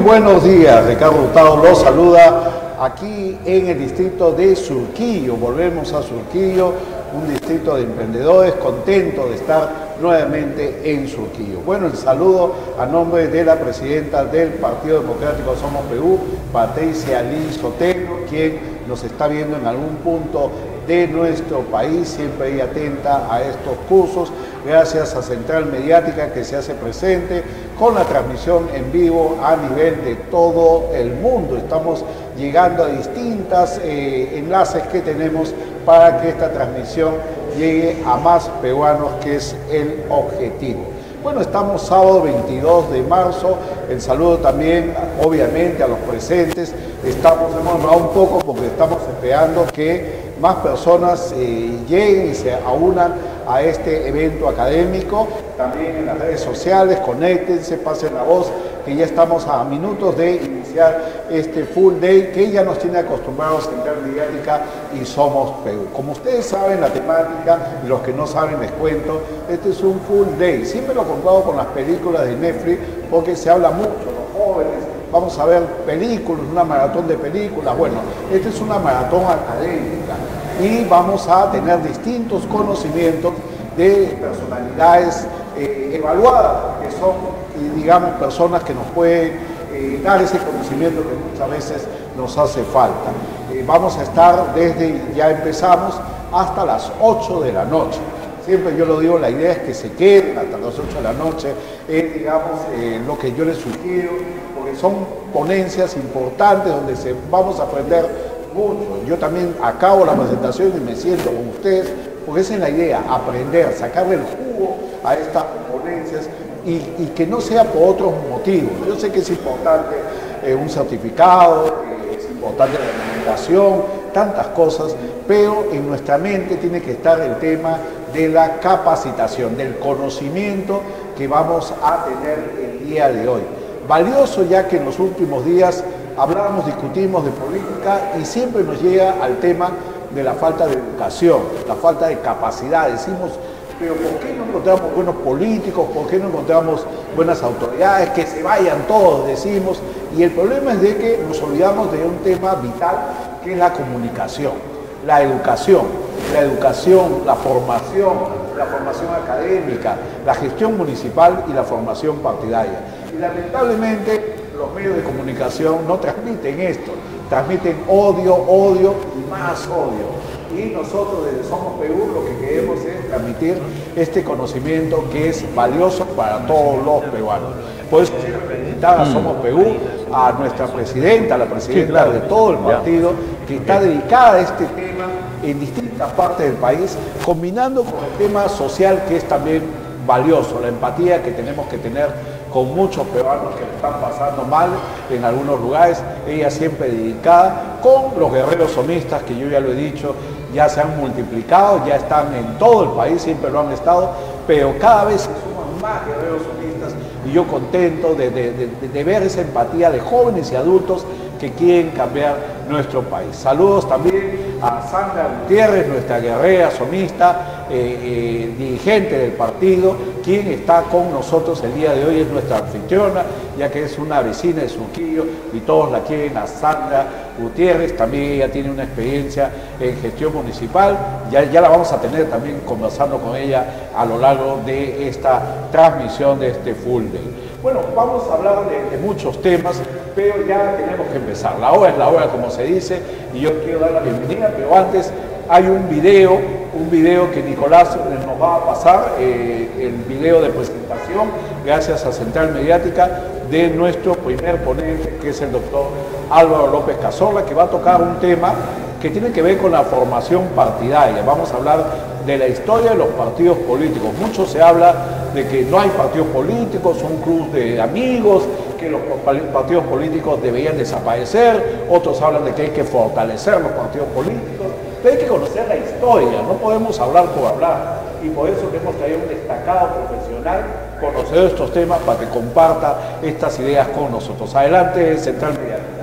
buenos días, Ricardo Hurtado los saluda aquí en el distrito de Surquillo. Volvemos a Surquillo, un distrito de emprendedores, contento de estar nuevamente en Surquillo. Bueno, el saludo a nombre de la presidenta del Partido Democrático Somos Perú, Patricia Lee Sotelo, quien nos está viendo en algún punto de nuestro país, siempre ella atenta a estos cursos, gracias a Central Mediática que se hace presente con la transmisión en vivo a nivel de todo el mundo. Estamos llegando a distintos enlaces que tenemos para que esta transmisión llegue a más peruanos, que es el objetivo. Bueno, estamos sábado 22 de marzo, el saludo también obviamente a los presentes. Hemos demorado un poco porque estamos esperando que más personas lleguen y se aunan a este evento académico. También en las redes sociales, conéctense, pasen la voz, que ya estamos a minutos de iniciar este full day que ya nos tiene acostumbrados Central Mediática y Somos Perú. Como ustedes saben la temática, y los que no saben les cuento, este es un full day. Siempre lo comparo con las películas de Netflix porque se habla mucho, los jóvenes, vamos a ver películas, una maratón de películas. Bueno, esta es una maratón académica y vamos a tener distintos conocimientos de personalidades evaluadas, que son, digamos, personas que nos pueden dar ese conocimiento que muchas veces nos hace falta. Vamos a estar ya empezamos, hasta las 8 de la noche. Siempre yo lo digo, la idea es que se queden hasta las 8 de la noche, digamos, lo que yo les sugiero, porque son ponencias importantes donde vamos a aprender mucho. Yo también acabo la presentación y me siento con ustedes, porque esa es la idea, aprender, sacarle el jugo a estas ponencias y que no sea por otros motivos. Yo sé que es importante un certificado, es importante la comunicación, tantas cosas, pero en nuestra mente tiene que estar el tema de la capacitación, del conocimiento que vamos a tener el día de hoy. Valioso, ya que en los últimos días hablamos, discutimos de política y siempre nos llega al tema de la falta de educación, la falta de capacidad. Decimos, pero ¿por qué no encontramos buenos políticos? ¿Por qué no encontramos buenas autoridades? Que se vayan todos, decimos. Y el problema es de que nos olvidamos de un tema vital, que es la comunicación, la educación, la formación académica, la gestión municipal y la formación partidaria. Y lamentablemente los medios de comunicación no transmiten esto, transmiten odio y más odio. Y nosotros desde Somos Perú lo que queremos es transmitir este conocimiento que es valioso para todos los peruanos. Por eso quiero felicitar a Somos Perú, a nuestra presidenta, la presidenta de todo el partido, que está dedicada a este tema en distintas partes del país, combinando con el tema social, que es también valioso, la empatía que tenemos que tener con muchos peruanos que le están pasando mal en algunos lugares. Ella siempre dedicada con los guerreros sonistas, que yo ya lo he dicho, ya se han multiplicado, ya están en todo el país, siempre lo han estado, pero cada vez se suman más guerreros sonistas y yo contento de ver esa empatía de jóvenes y adultos que quieren cambiar nuestro país. Saludos también a Sandra Gutiérrez, nuestra guerrera sonista, dirigente del partido, quien está con nosotros el día de hoy, es nuestra anfitriona, ya que es una vecina de Surquillo y todos la quieren a Sandra Gutiérrez. También ella tiene una experiencia en gestión municipal, ya la vamos a tener también conversando con ella a lo largo de esta transmisión de este full day. Bueno, vamos a hablar de muchos temas, pero ya tenemos que empezar. La hora es la hora, como se dice, y yo quiero dar la bienvenida, pero antes hay un video que Nicolás nos va a pasar, el video de presentación, gracias a Central Mediática, de nuestro primer ponente, que es el doctor Álvaro López Cazorla, que va a tocar un tema que tiene que ver con la formación partidaria. Vamos a hablar de la historia de los partidos políticos. Mucho se habla de que no hay partidos políticos, son clubes de amigos, que los partidos políticos deberían desaparecer, otros hablan de que hay que fortalecer los partidos políticos, pero hay que conocer la historia, no podemos hablar por hablar, y por eso hemos traído un destacado profesional, conocedor de estos temas, para que comparta estas ideas con nosotros. Adelante, Central Mediática.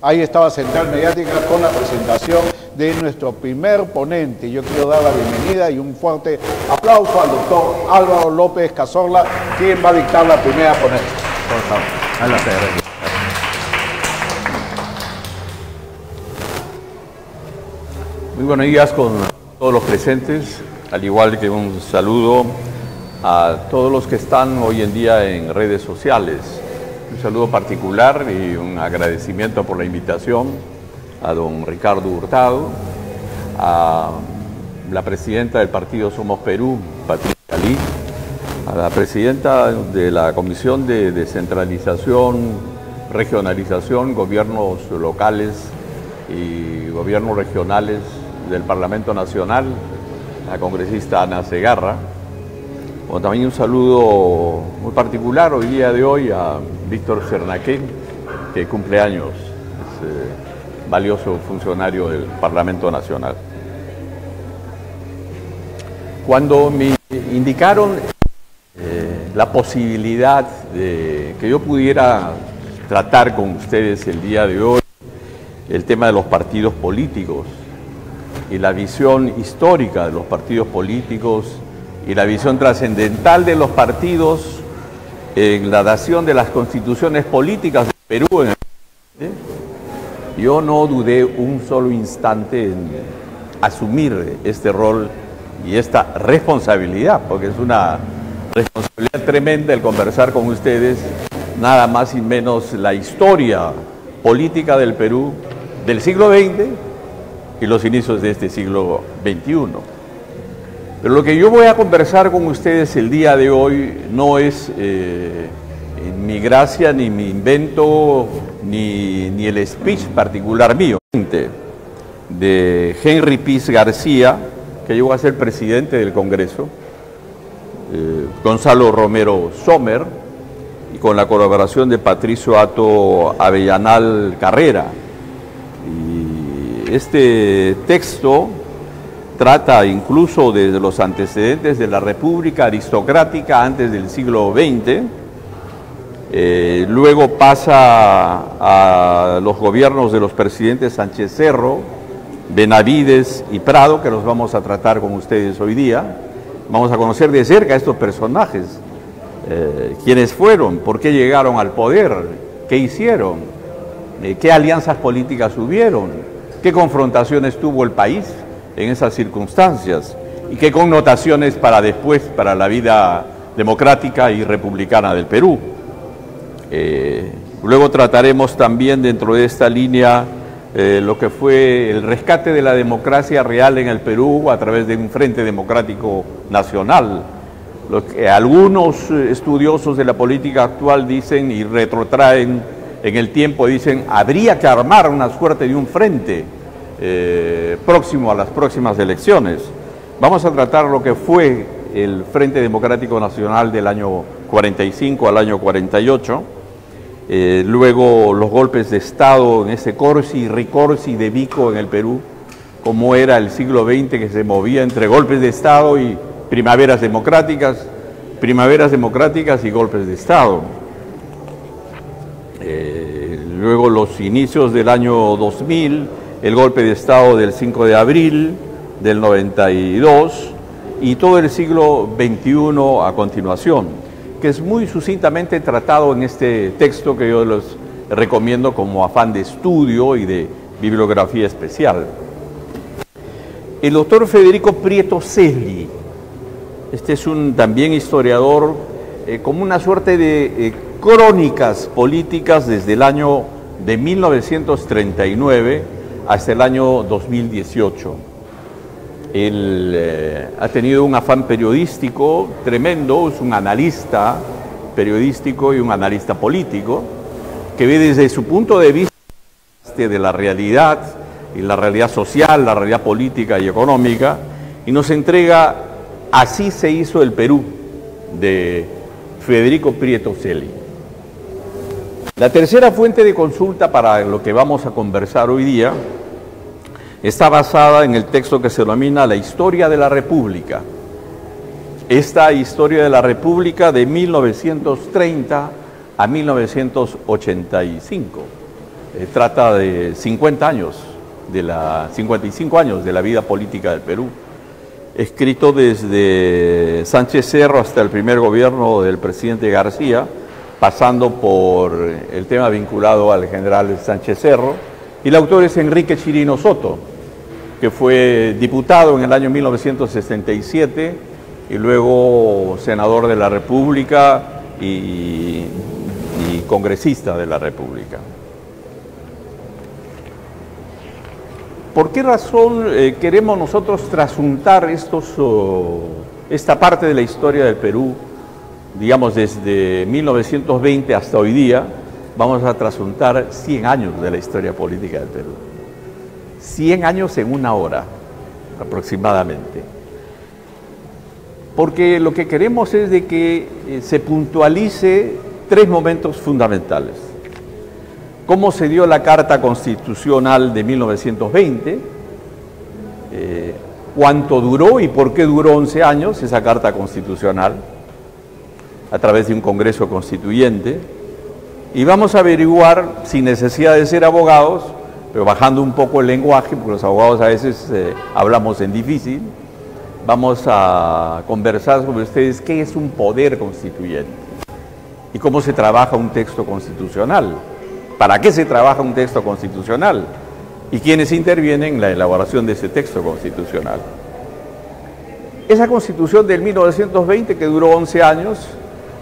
Ahí estaba Central Mediática con la presentación de nuestro primer ponente. Yo quiero dar la bienvenida y un fuerte aplauso al doctor Álvaro López Cazorla, quien va a dictar la primera ponencia. Por favor. Adelante. Muy buenos días con todos los presentes, al igual que un saludo a todos los que están hoy en día en redes sociales. Un saludo particular y un agradecimiento por la invitación a don Ricardo Hurtado, a la presidenta del partido Somos Perú, Patricia Lee, a la presidenta de la Comisión de Descentralización, Regionalización, Gobiernos Locales y Gobiernos Regionales del Parlamento Nacional, la congresista Ana Segarra. Bueno, también un saludo muy particular hoy día de hoy a Víctor Cernaqué, que cumple años, es valioso funcionario del Parlamento Nacional. Cuando me indicaron la posibilidad de que yo pudiera tratar con ustedes el día de hoy el tema de los partidos políticos y la visión histórica de los partidos políticos y la visión trascendental de los partidos en la dación de las constituciones políticas de Perú, yo no dudé un solo instante en asumir este rol y esta responsabilidad, porque es una responsabilidad tremenda el conversar con ustedes nada más y menos la historia política del Perú del siglo XX y los inicios de este siglo XXI. Pero lo que yo voy a conversar con ustedes el día de hoy no es mi gracia, ni mi invento, ni el speech particular mío. De Henry Piz García, que llegó a ser presidente del Congreso, Gonzalo Romero Sommer, y con la colaboración de Patricio Ato Avellanal Carrera. Y este texto trata incluso desde los antecedentes de la República aristocrática antes del siglo XX, luego pasa a los gobiernos de los presidentes Sánchez Cerro, Benavides y Prado, que los vamos a tratar con ustedes hoy día. Vamos a conocer de cerca a estos personajes, quiénes fueron, por qué llegaron al poder, qué hicieron, qué alianzas políticas hubieron, qué confrontaciones tuvo el país en esas circunstancias y qué connotaciones para después, para la vida democrática y republicana del Perú. Luego trataremos también dentro de esta línea lo que fue el rescate de la democracia real en el Perú a través de un Frente Democrático Nacional. Lo que algunos estudiosos de la política actual dicen y retrotraen en el tiempo, dicen habría que armar una suerte de un frente próximo a las próximas elecciones. Vamos a tratar lo que fue el Frente Democrático Nacional del año 45 al año 48, luego los golpes de Estado en ese corsi y ricorsi de Vico en el Perú, como era el siglo XX que se movía entre golpes de Estado y primaveras democráticas y golpes de Estado. Luego los inicios del año 2000, el golpe de Estado del 5 de abril del 92 y todo el siglo XXI a continuación, que es muy sucintamente tratado en este texto que yo les recomiendo como afán de estudio y de bibliografía especial. El doctor Federico Prieto Celi, este es un también historiador, como una suerte de crónicas políticas desde el año de 1939 hasta el año 2018. Él ha tenido un afán periodístico tremendo, es un analista periodístico y un analista político, que ve desde su punto de vista de la realidad, y la realidad social, la realidad política y económica, y nos entrega Así se hizo el Perú, de Federico Prieto Celi. La tercera fuente de consulta para lo que vamos a conversar hoy día está basada en el texto que se denomina La Historia de la República. Esta Historia de la República de 1930 a 1985. trata de 55 años de la vida política del Perú, escrito desde Sánchez Cerro hasta el primer gobierno del presidente García, pasando por el tema vinculado al general Sánchez Cerro, y el autor es Enrique Chirino Soto, que fue diputado en el año 1967 y luego senador de la República y congresista de la República. ¿Por qué razón queremos nosotros trasuntar esta parte de la historia del Perú? Digamos, desde 1920 hasta hoy día, vamos a trasuntar 100 años de la historia política del Perú. 100 años en una hora, aproximadamente. Porque lo que queremos es de que se puntualice 3 momentos fundamentales. Cómo se dio la Carta Constitucional de 1920, cuánto duró y por qué duró 11 años esa Carta Constitucional, a través de un Congreso Constituyente, y vamos a averiguar, sin necesidad de ser abogados, pero bajando un poco el lenguaje, porque los abogados a veces hablamos en difícil, vamos a conversar sobre ustedes qué es un poder constituyente y cómo se trabaja un texto constitucional, para qué se trabaja un texto constitucional y quiénes intervienen en la elaboración de ese texto constitucional. Esa Constitución del 1920, que duró 11 años,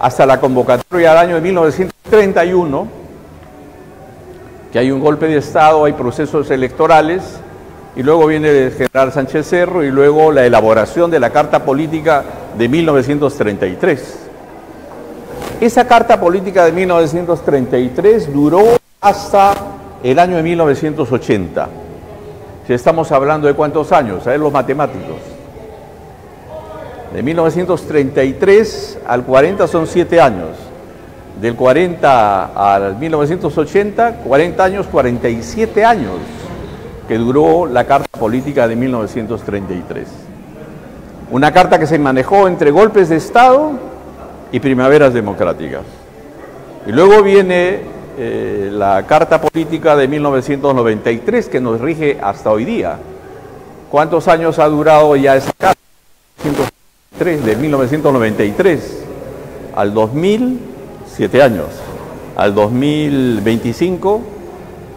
hasta la convocatoria del año de 1931, que hay un golpe de Estado, hay procesos electorales, y luego viene el general Sánchez Cerro, y luego la elaboración de la Carta Política de 1933. Esa Carta Política de 1933 duró hasta el año de 1980. Si estamos hablando de cuántos años, a ver los matemáticos. De 1933 al 40 son 7 años. Del 40 al 1980, 40 años, 47 años que duró la Carta Política de 1933. Una carta que se manejó entre golpes de Estado y primaveras democráticas. Y luego viene la Carta Política de 1993, que nos rige hasta hoy día. ¿Cuántos años ha durado ya esa carta? De 1993 al 2000, 7 años. Al 2025,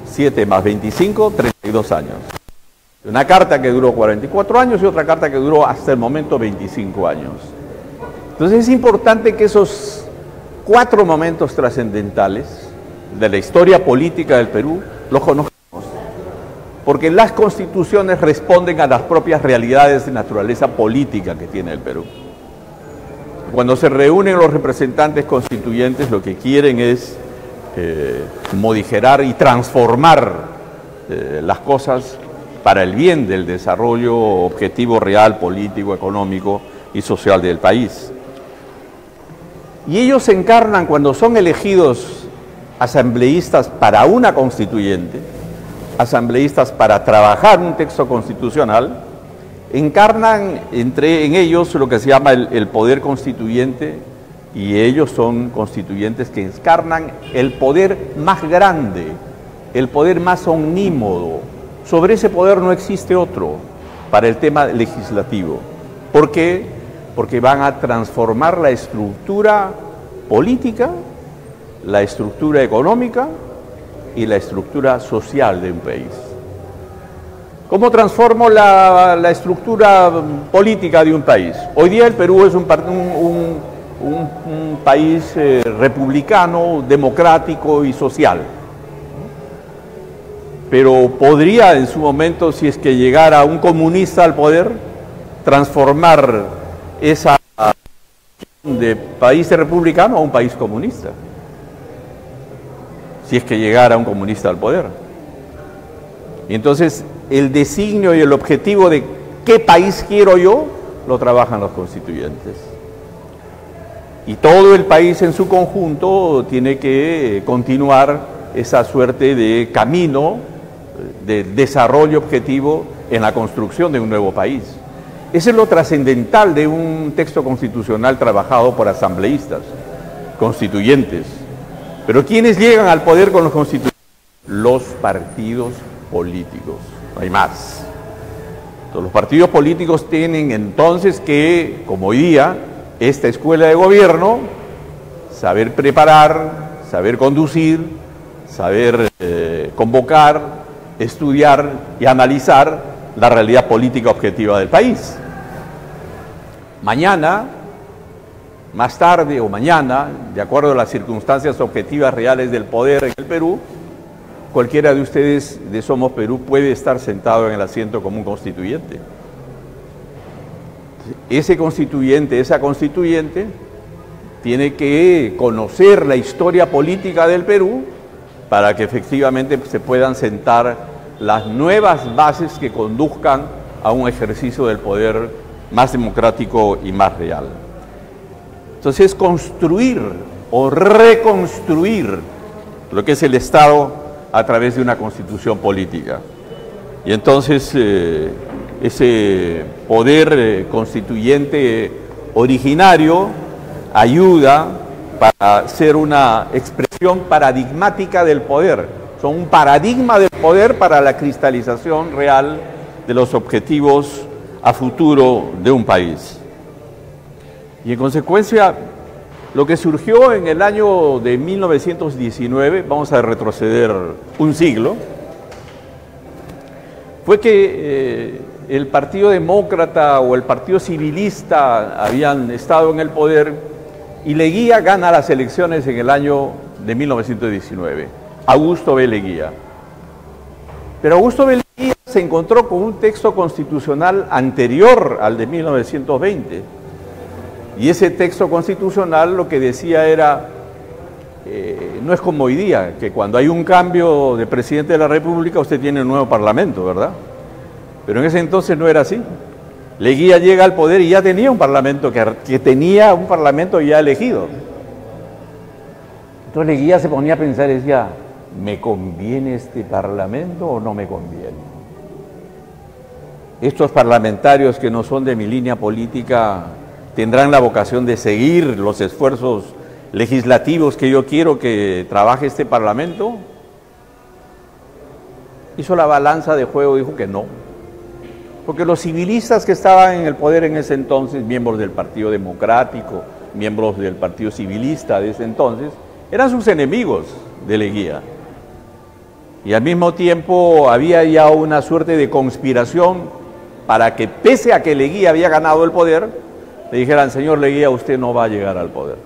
7 más 25, 32 años. Una carta que duró 44 años y otra carta que duró hasta el momento 25 años. Entonces es importante que esos 4 momentos trascendentales de la historia política del Perú los conozcamos, porque las constituciones responden a las propias realidades de naturaleza política que tiene el Perú. Cuando se reúnen los representantes constituyentes, lo que quieren es modificar y transformar las cosas para el bien del desarrollo objetivo real, político, económico y social del país. Y ellos encarnan, cuando son elegidos asambleístas para una constituyente, asambleístas para trabajar un texto constitucional, encarnan en ellos lo que se llama el poder constituyente, y ellos son constituyentes que encarnan el poder más grande, el poder más omnímodo. Sobre ese poder no existe otro para el tema legislativo. ¿Por qué? Porque van a transformar la estructura política, la estructura económica y la estructura social de un país. ¿Cómo transformo la estructura política de un país? Hoy día el Perú es un país republicano, democrático y social. Pero podría en su momento, si es que llegara un comunista al poder, transformar esa de país republicano a un país comunista. Si es que llegara un comunista al poder. Y entonces el designio y el objetivo de qué país quiero yo, lo trabajan los constituyentes. Y todo el país en su conjunto tiene que continuar esa suerte de camino de desarrollo objetivo en la construcción de un nuevo país. Eso es lo trascendental de un texto constitucional trabajado por asambleístas, constituyentes. Pero ¿quiénes llegan al poder con los constituyentes? los partidos políticos, no hay más. Entonces, los partidos políticos tienen entonces que, como hoy día, esta escuela de gobierno, saber preparar, saber conducir, saber convocar, estudiar y analizar la realidad política objetiva del país. Mañana, más tarde o mañana, de acuerdo a las circunstancias objetivas reales del poder en el Perú, cualquiera de ustedes de Somos Perú puede estar sentado en el asiento como un constituyente. Ese constituyente, esa constituyente, tiene que conocer la historia política del Perú para que efectivamente se puedan sentar las nuevas bases que conduzcan a un ejercicio del poder más democrático y más real. Entonces, construir o reconstruir lo que es el Estado a través de una constitución política. Y entonces ese poder constituyente originario ayuda para ser una expresión paradigmática del poder. Son un paradigma del poder para la cristalización real de los objetivos a futuro de un país. Y en consecuencia, lo que surgió en el año de 1919, vamos a retroceder un siglo, fue que el Partido Demócrata o el Partido Civilista habían estado en el poder y Leguía gana las elecciones en el año de 1919, Augusto B. Leguía. Pero Augusto B. Leguía se encontró con un texto constitucional anterior al de 1920. Y ese texto constitucional lo que decía era, no es como hoy día, que cuando hay un cambio de presidente de la República usted tiene un nuevo parlamento, ¿verdad? Pero en ese entonces no era así. Leguía llega al poder y ya tenía un parlamento, que tenía un parlamento ya elegido. Entonces Leguía se ponía a pensar y decía, ¿me conviene este parlamento o no me conviene? Estos parlamentarios que no son de mi línea política tendrán la vocación de seguir los esfuerzos legislativos que yo quiero que trabaje este Parlamento. Hizo la balanza de juego, dijo que no. Porque los civilistas que estaban en el poder en ese entonces, miembros del Partido Democrático, miembros del Partido Civilista de ese entonces, eran sus enemigos de Leguía. Y al mismo tiempo había ya una suerte de conspiración para que, pese a que Leguía había ganado el poder, le dijeran, señor Leguía, usted no va a llegar al poder.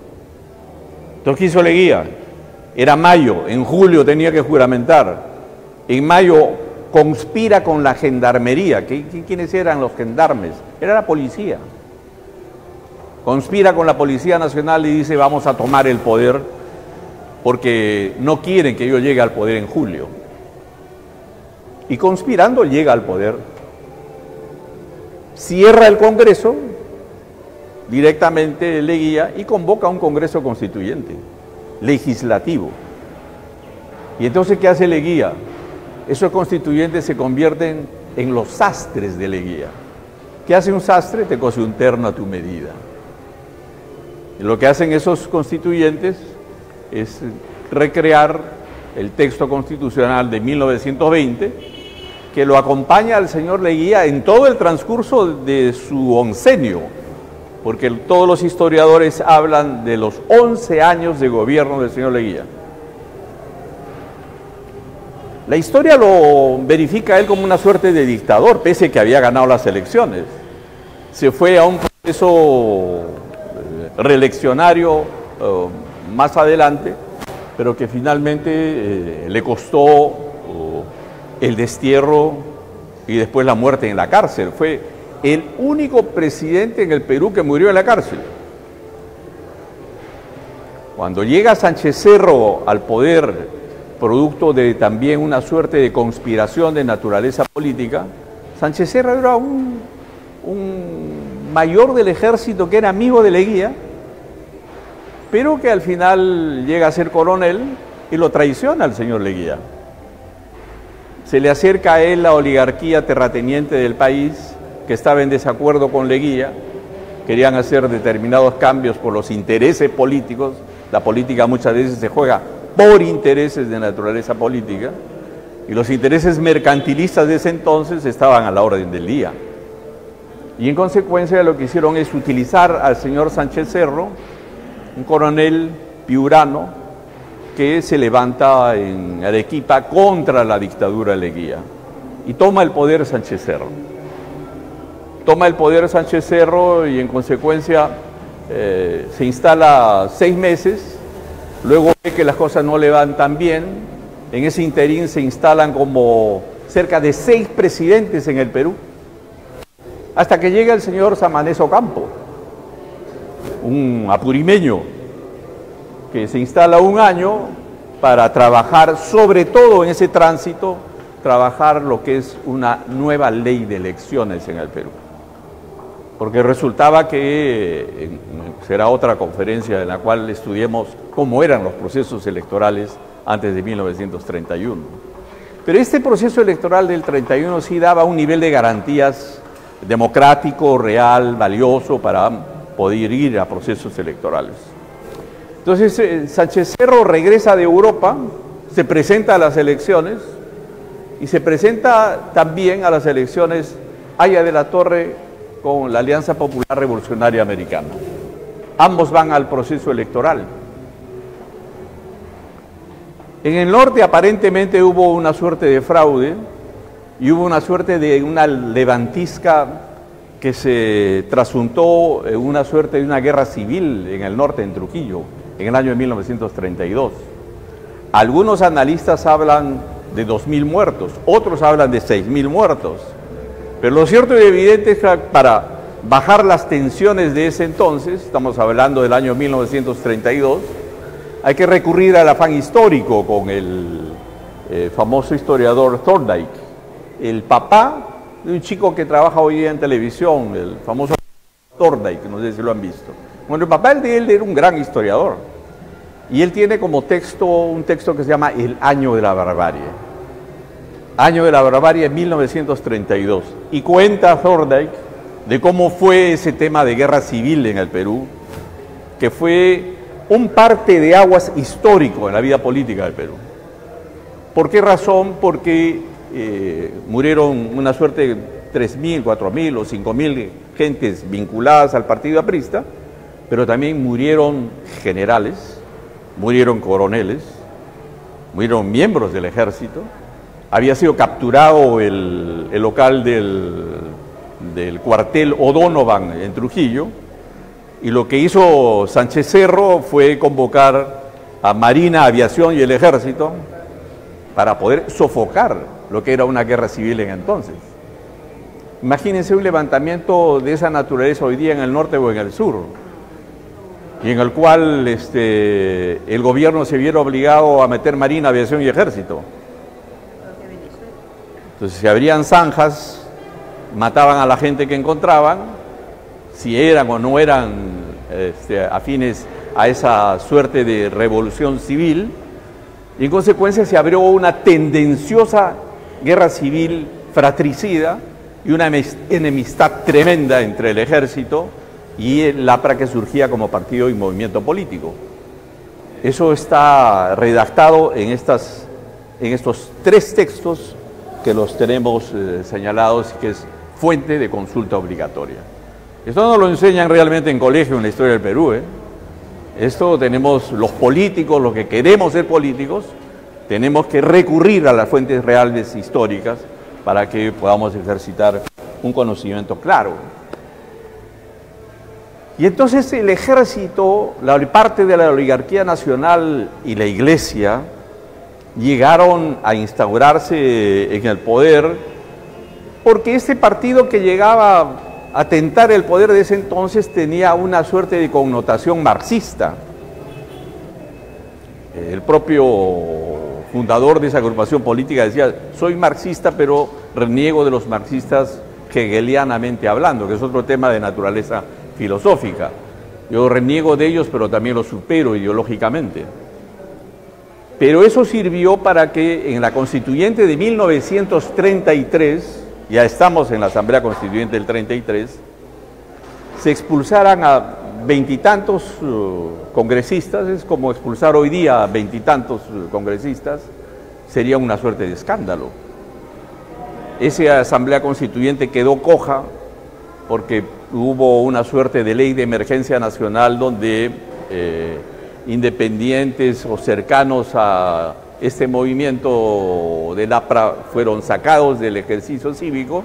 Entonces, ¿qué hizo Leguía? Era mayo, en julio tenía que juramentar. En mayo conspira con la gendarmería. ¿Quiénes eran los gendarmes? Era la policía. Conspira con la Policía Nacional y dice, vamos a tomar el poder porque no quieren que yo llegue al poder en julio. Y conspirando llega al poder. Cierra el Congreso directamente Leguía y convoca a un Congreso Constituyente, legislativo. Y entonces, ¿qué hace Leguía? Esos constituyentes se convierten en los sastres de Leguía. ¿Qué hace un sastre? Te cose un terno a tu medida. Y lo que hacen esos constituyentes es recrear el texto constitucional de 1920, que lo acompaña al señor Leguía en todo el transcurso de su oncenio, porque todos los historiadores hablan de los 11 años de gobierno del señor Leguía. La historia lo verifica a él como una suerte de dictador, pese a que había ganado las elecciones. Se fue a un proceso reeleccionario más adelante, pero que finalmente le costó el destierro y después la muerte en la cárcel. Fue el único presidente en el Perú que murió en la cárcel. Cuando llega Sánchez Cerro al poder, producto de también una suerte de conspiración de naturaleza política, Sánchez Cerro era un mayor del ejército que era amigo de Leguía, pero que al final llega a ser coronel y lo traiciona al señor Leguía. Se le acerca a él la oligarquía terrateniente del país, que estaba en desacuerdo con Leguía, querían hacer determinados cambios por los intereses políticos. La política muchas veces se juega por intereses de naturaleza política, y los intereses mercantilistas de ese entonces estaban a la orden del día. Y en consecuencia lo que hicieron es utilizar al señor Sánchez Cerro, un coronel piurano que se levanta en Arequipa contra la dictadura de Leguía, y toma el poder Sánchez Cerro. Toma el poder Sánchez Cerro y en consecuencia se instala 6 meses, luego ve que las cosas no le van tan bien, en ese interín se instalan como cerca de 6 presidentes en el Perú, hasta que llega el señor Samanez Ocampo, un apurimeño que se instala 1 año para trabajar, sobre todo en ese tránsito, trabajar lo que es una nueva ley de elecciones en el Perú. Porque resultaba que, será otra conferencia en la cual estudiemos cómo eran los procesos electorales antes de 1931. Pero este proceso electoral del 31 sí daba un nivel de garantías democrático, real, valioso para poder ir a procesos electorales. Entonces Sánchez Cerro regresa de Europa, se presenta a las elecciones y se presenta también a las elecciones Haya de la Torre con la Alianza Popular Revolucionaria Americana. Ambos van al proceso electoral. En el norte aparentemente hubo una suerte de fraude y hubo una suerte de una levantisca que se trasuntó en una suerte de una guerra civil en el norte, en Trujillo, en el año de 1932. Algunos analistas hablan de 2.000 muertos, otros hablan de 6.000 muertos. Pero lo cierto y evidente es que para bajar las tensiones de ese entonces, estamos hablando del año 1932, hay que recurrir al afán histórico con el famoso historiador Thorndike, el papá de un chico que trabaja hoy día en televisión, el famoso Thorndike, no sé si lo han visto. Bueno, el papá de él era un gran historiador y él tiene como texto un texto que se llama El Año de la Barbarie. Año de la Barbarie 1932, y cuenta Thorndike de cómo fue ese tema de guerra civil en el Perú, que fue un parte de aguas histórico en la vida política del Perú. ¿Por qué razón? Porque murieron una suerte de 3.000, 4.000 o 5.000 gentes vinculadas al partido aprista, pero también murieron generales, murieron coroneles, murieron miembros del ejército. Había sido capturado el local del cuartel O'Donovan en Trujillo, y lo que hizo Sánchez Cerro fue convocar a Marina, Aviación y el Ejército para poder sofocar lo que era una guerra civil en entonces. Imagínense un levantamiento de esa naturaleza hoy día en el norte o en el sur, y en el cual el gobierno se viera obligado a meter Marina, Aviación y Ejército. Entonces se abrían zanjas, mataban a la gente que encontraban, si eran o no eran afines a esa suerte de revolución civil, y en consecuencia se abrió una tendenciosa guerra civil fratricida y una enemistad tremenda entre el ejército y el APRA, que surgía como partido y movimiento político. Eso está redactado en estos 3 textos que los tenemos señalados y que es fuente de consulta obligatoria. Esto no lo enseñan realmente en colegio en la historia del Perú. Esto tenemos los políticos, los que queremos ser políticos, tenemos que recurrir a las fuentes reales históricas para que podamos ejercitar un conocimiento claro. Y entonces el ejército, la parte de la oligarquía nacional y la iglesia llegaron a instaurarse en el poder, porque este partido que llegaba a tentar el poder de ese entonces tenía una suerte de connotación marxista. El propio fundador de esa agrupación política decía: soy marxista, pero reniego de los marxistas hegelianamente hablando, que es otro tema de naturaleza filosófica. Yo reniego de ellos, pero también los supero ideológicamente. Pero eso sirvió para que en la Constituyente de 1933, ya estamos en la Asamblea Constituyente del 33, se expulsaran a 20 y tantos congresistas, es como expulsar hoy día a 20 y tantos congresistas, sería una suerte de escándalo. Esa asamblea constituyente quedó coja porque hubo una suerte de ley de emergencia nacional donde independientes o cercanos a este movimiento del APRA fueron sacados del ejercicio cívico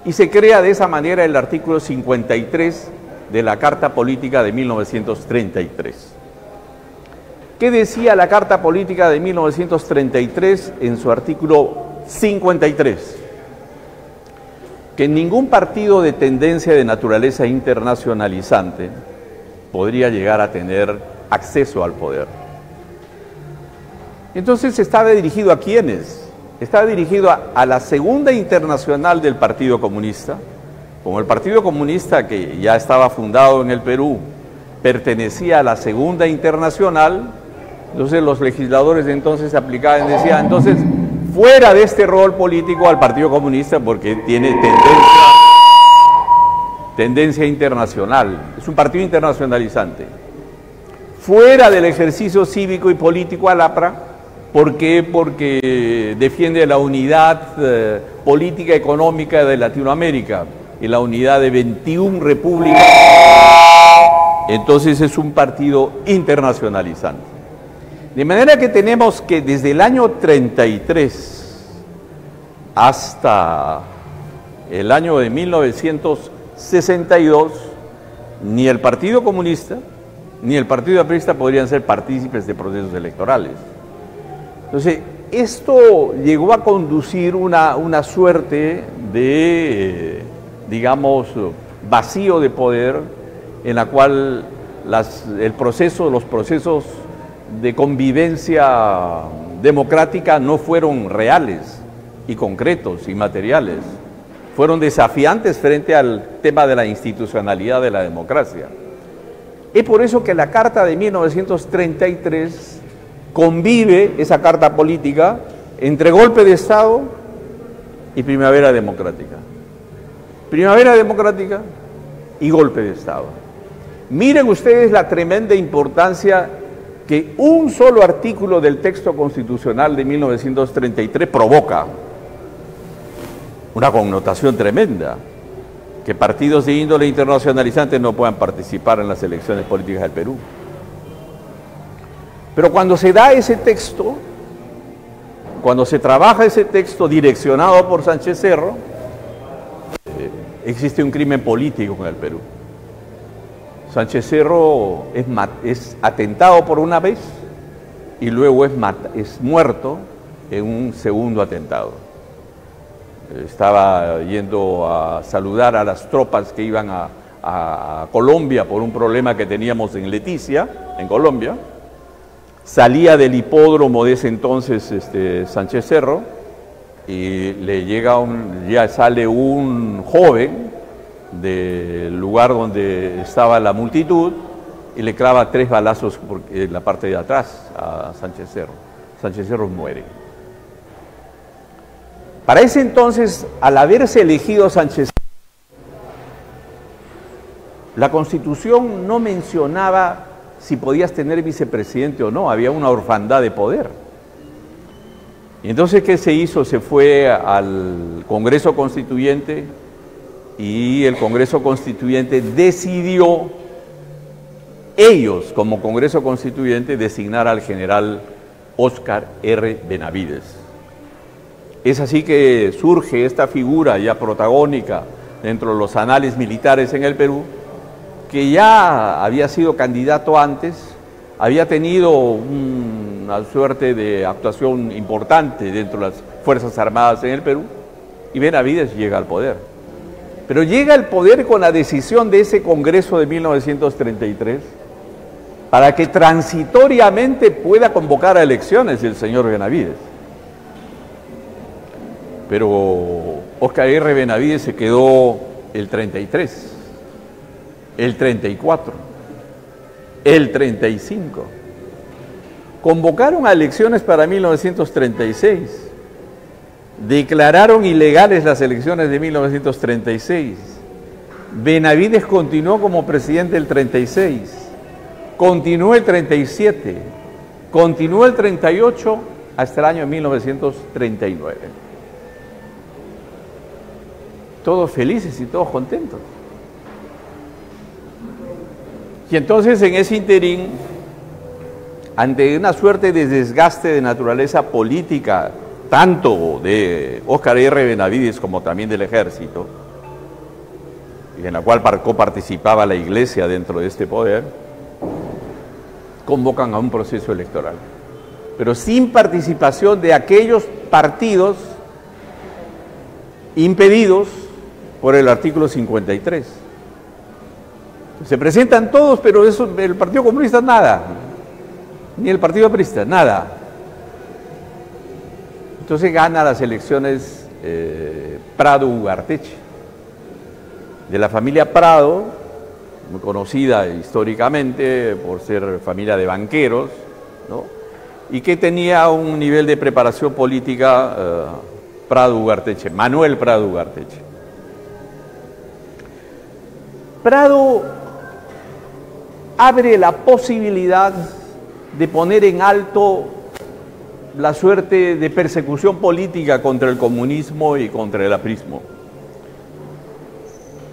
y se crea de esa manera el artículo 53 de la Carta Política de 1933. ¿Qué decía la Carta Política de 1933 en su artículo 53? Que ningún partido de tendencia de naturaleza internacionalizante podría llegar a tener acceso al poder. Entonces estaba dirigido a ¿quiénes? Estaba dirigido a la Segunda Internacional del Partido Comunista. Como el Partido Comunista, que ya estaba fundado en el Perú, pertenecía a la Segunda Internacional, entonces los legisladores de entonces aplicaban y decían, entonces, fuera de este rol político al Partido Comunista porque tiene tendencia internacional, es un partido internacionalizante. Fuera del ejercicio cívico y político al APRA, ¿por qué? Porque defiende la unidad política y económica de Latinoamérica y la unidad de 21 repúblicas. Entonces es un partido internacionalizante. De manera que tenemos que desde el año 33 hasta el año de 1962, ni el Partido Comunista ni el Partido Aprista podrían ser partícipes de procesos electorales. Entonces, esto llegó a conducir una suerte de, digamos, vacío de poder en la cual los procesos de convivencia democrática no fueron reales y concretos y materiales, fueron desafiantes frente al tema de la institucionalidad de la democracia. Es por eso que la Carta de 1933 convive, esa carta política, entre golpe de Estado y primavera democrática. Primavera democrática y golpe de Estado. Miren ustedes la tremenda importancia que un solo artículo del texto constitucional de 1933 provoca. Una connotación tremenda, que partidos de índole internacionalizante no puedan participar en las elecciones políticas del Perú. Pero cuando se da ese texto, cuando se trabaja ese texto direccionado por Sánchez Cerro, existe un crimen político en el Perú. Sánchez Cerro es atentado por una vez y luego es muerto en un segundo atentado. Estaba yendo a saludar a las tropas que iban a Colombia por un problema que teníamos en Leticia, en Colombia. Salía del hipódromo de ese entonces Sánchez Cerro y ya sale un joven del lugar donde estaba la multitud y le clava 3 balazos en la parte de atrás a Sánchez Cerro. Sánchez Cerro muere. Para ese entonces, al haberse elegido Sánchez Cerro, la Constitución no mencionaba si podías tener vicepresidente o no, había una orfandad de poder. Y entonces, ¿qué se hizo? Se fue al Congreso Constituyente y el Congreso Constituyente decidió, ellos como Congreso Constituyente, designar al general Óscar R. Benavides. Es así que surge esta figura ya protagónica dentro de los anales militares en el Perú, que ya había sido candidato antes, había tenido una suerte de actuación importante dentro de las Fuerzas Armadas en el Perú, y Benavides llega al poder. Pero llega al poder con la decisión de ese Congreso de 1933 para que transitoriamente pueda convocar a elecciones el señor Benavides. Pero Óscar R. Benavides se quedó el 33, el 34, el 35. Convocaron a elecciones para 1936. Declararon ilegales las elecciones de 1936. Benavides continuó como presidente el 36, continuó el 37, continuó el 38 hasta el año 1939. Todos felices y todos contentos. Y entonces en ese interín, ante una suerte de desgaste de naturaleza política, tanto de Óscar R. Benavides como también del ejército, y en la cual participaba la iglesia dentro de este poder, convocan a un proceso electoral, pero sin participación de aquellos partidos impedidos por el artículo 53. Se presentan todos, pero eso, el Partido Comunista nada, ni el Partido Aprista, nada. Entonces gana las elecciones Prado Ugarteche, de la familia Prado, muy conocida históricamente por ser familia de banqueros, ¿no? Y que tenía un nivel de preparación política Prado Ugarteche, Manuel Prado Ugarteche. Prado abre la posibilidad de poner en alto la suerte de persecución política contra el comunismo y contra el aprismo.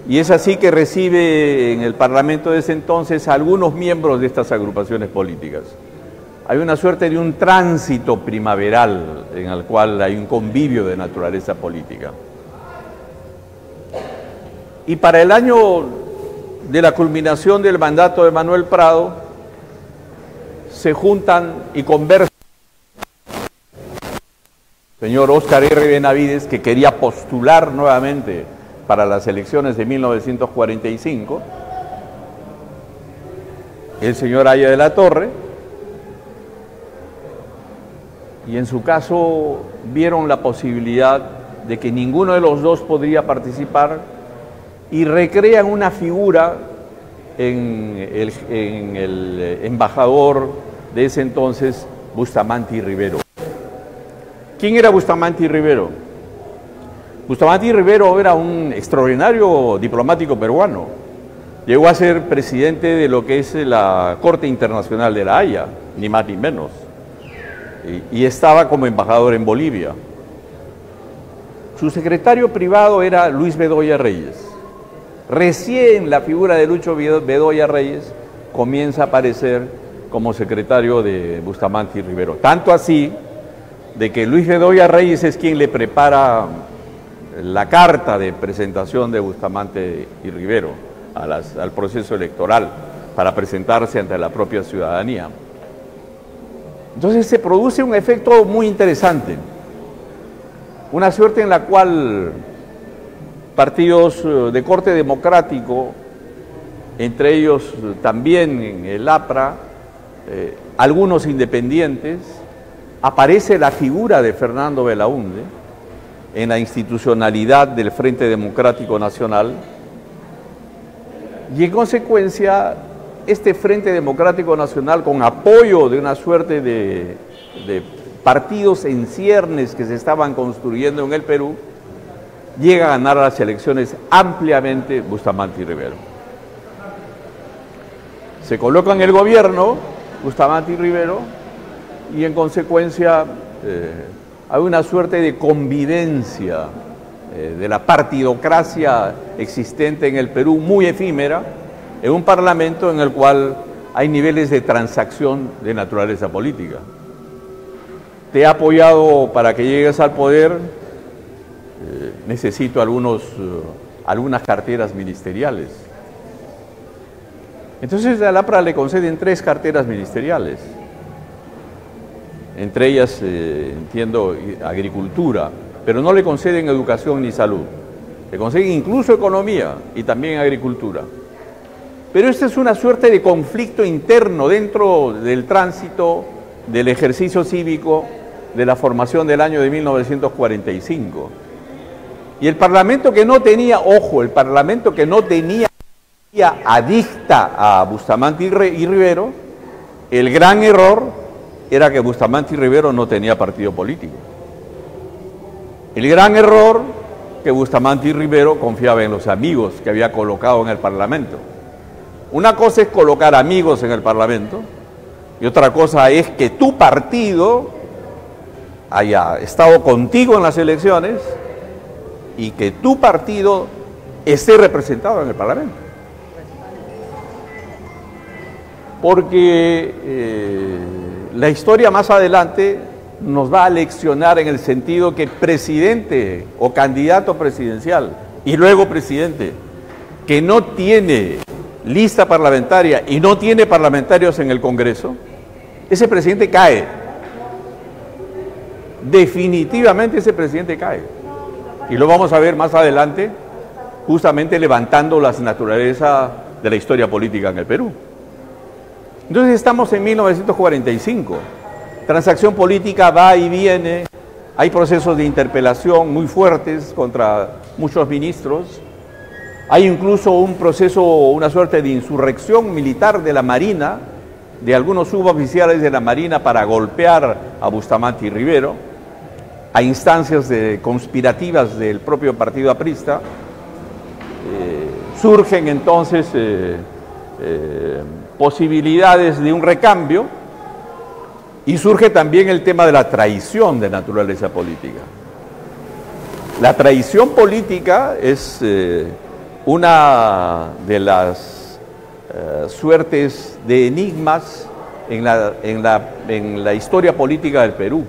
Y es así que recibe en el Parlamento de ese entonces a algunos miembros de estas agrupaciones políticas. Hay una suerte de un tránsito primaveral en el cual hay un convivio de naturaleza política. Y para el año de la culminación del mandato de Manuel Prado, se juntan y conversan el señor Óscar R. Benavides, que quería postular nuevamente para las elecciones de 1945, el señor Haya de la Torre, y en su caso vieron la posibilidad de que ninguno de los dos podría participar y recrean una figura en el embajador de ese entonces, Bustamante Rivero. ¿Quién era Bustamante Rivero? Bustamante Rivero era un extraordinario diplomático peruano. Llegó a ser presidente de lo que es la Corte Internacional de la Haya, ni más ni menos. Y estaba como embajador en Bolivia. Su secretario privado era Luis Bedoya Reyes. Recién la figura de Lucho Bedoya Reyes comienza a aparecer como secretario de Bustamante Rivero. Tanto así de que Luis Bedoya Reyes es quien le prepara la carta de presentación de Bustamante y Rivero al proceso electoral para presentarse ante la propia ciudadanía. Entonces se produce un efecto muy interesante, una suerte en la cual partidos de corte democrático, entre ellos también el APRA, algunos independientes, aparece la figura de Fernando Belaúnde en la institucionalidad del Frente Democrático Nacional, y en consecuencia este Frente Democrático Nacional, con apoyo de una suerte de partidos en ciernes que se estaban construyendo en el Perú, llega a ganar las elecciones ampliamente Bustamante y Rivero. Se coloca en el gobierno Bustamante y Rivero, y en consecuencia hay una suerte de convivencia de la partidocracia existente en el Perú, muy efímera, en un parlamento en el cual hay niveles de transacción de naturaleza política. Te he apoyado para que llegues al poder, necesito algunas carteras ministeriales. Entonces a la APRA le conceden 3 carteras ministeriales, entre ellas, entiendo, agricultura, pero no le conceden educación ni salud, le conceden incluso economía y también agricultura. Pero esta es una suerte de conflicto interno dentro del tránsito del ejercicio cívico de la formación del año de 1945. Y el Parlamento que no tenía, ojo, el Parlamento que no tenía adicta a Bustamante y Rivero, el gran error era que Bustamante y Rivero no tenía partido político. El gran error que Bustamante y Rivero confiaba en los amigos que había colocado en el Parlamento. Una cosa es colocar amigos en el Parlamento y otra cosa es que tu partido haya estado contigo en las elecciones y que tu partido esté representado en el Parlamento. Porque la historia más adelante nos va a leccionar en el sentido que presidente o candidato presidencial y luego presidente que no tiene lista parlamentaria y no tiene parlamentarios en el Congreso, ese presidente cae. Definitivamente ese presidente cae. Y lo vamos a ver más adelante, justamente levantando la naturaleza de la historia política en el Perú. Entonces estamos en 1945. Transacción política va y viene, hay procesos de interpelación muy fuertes contra muchos ministros, hay incluso un proceso, una suerte de insurrección militar de la Marina, de algunos suboficiales de la Marina para golpear a Bustamante y Rivero, a instancias conspirativas del propio partido aprista. Surgen entonces posibilidades de un recambio y surge también el tema de la traición de naturaleza política. La traición política es una de las suertes de enigmas en la historia política del Perú.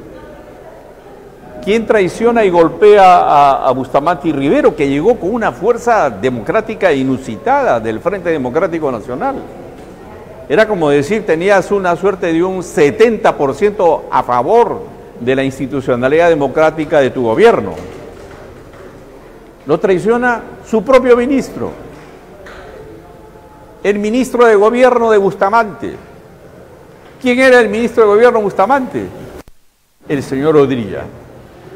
¿Quién traiciona y golpea a Bustamante y Rivero, que llegó con una fuerza democrática inusitada del Frente Democrático Nacional? Era como decir, tenías una suerte de un 70% a favor de la institucionalidad democrática de tu gobierno. Lo traiciona su propio ministro, el ministro de gobierno de Bustamante. ¿Quién era el ministro de gobierno de Bustamante? El señor Odría,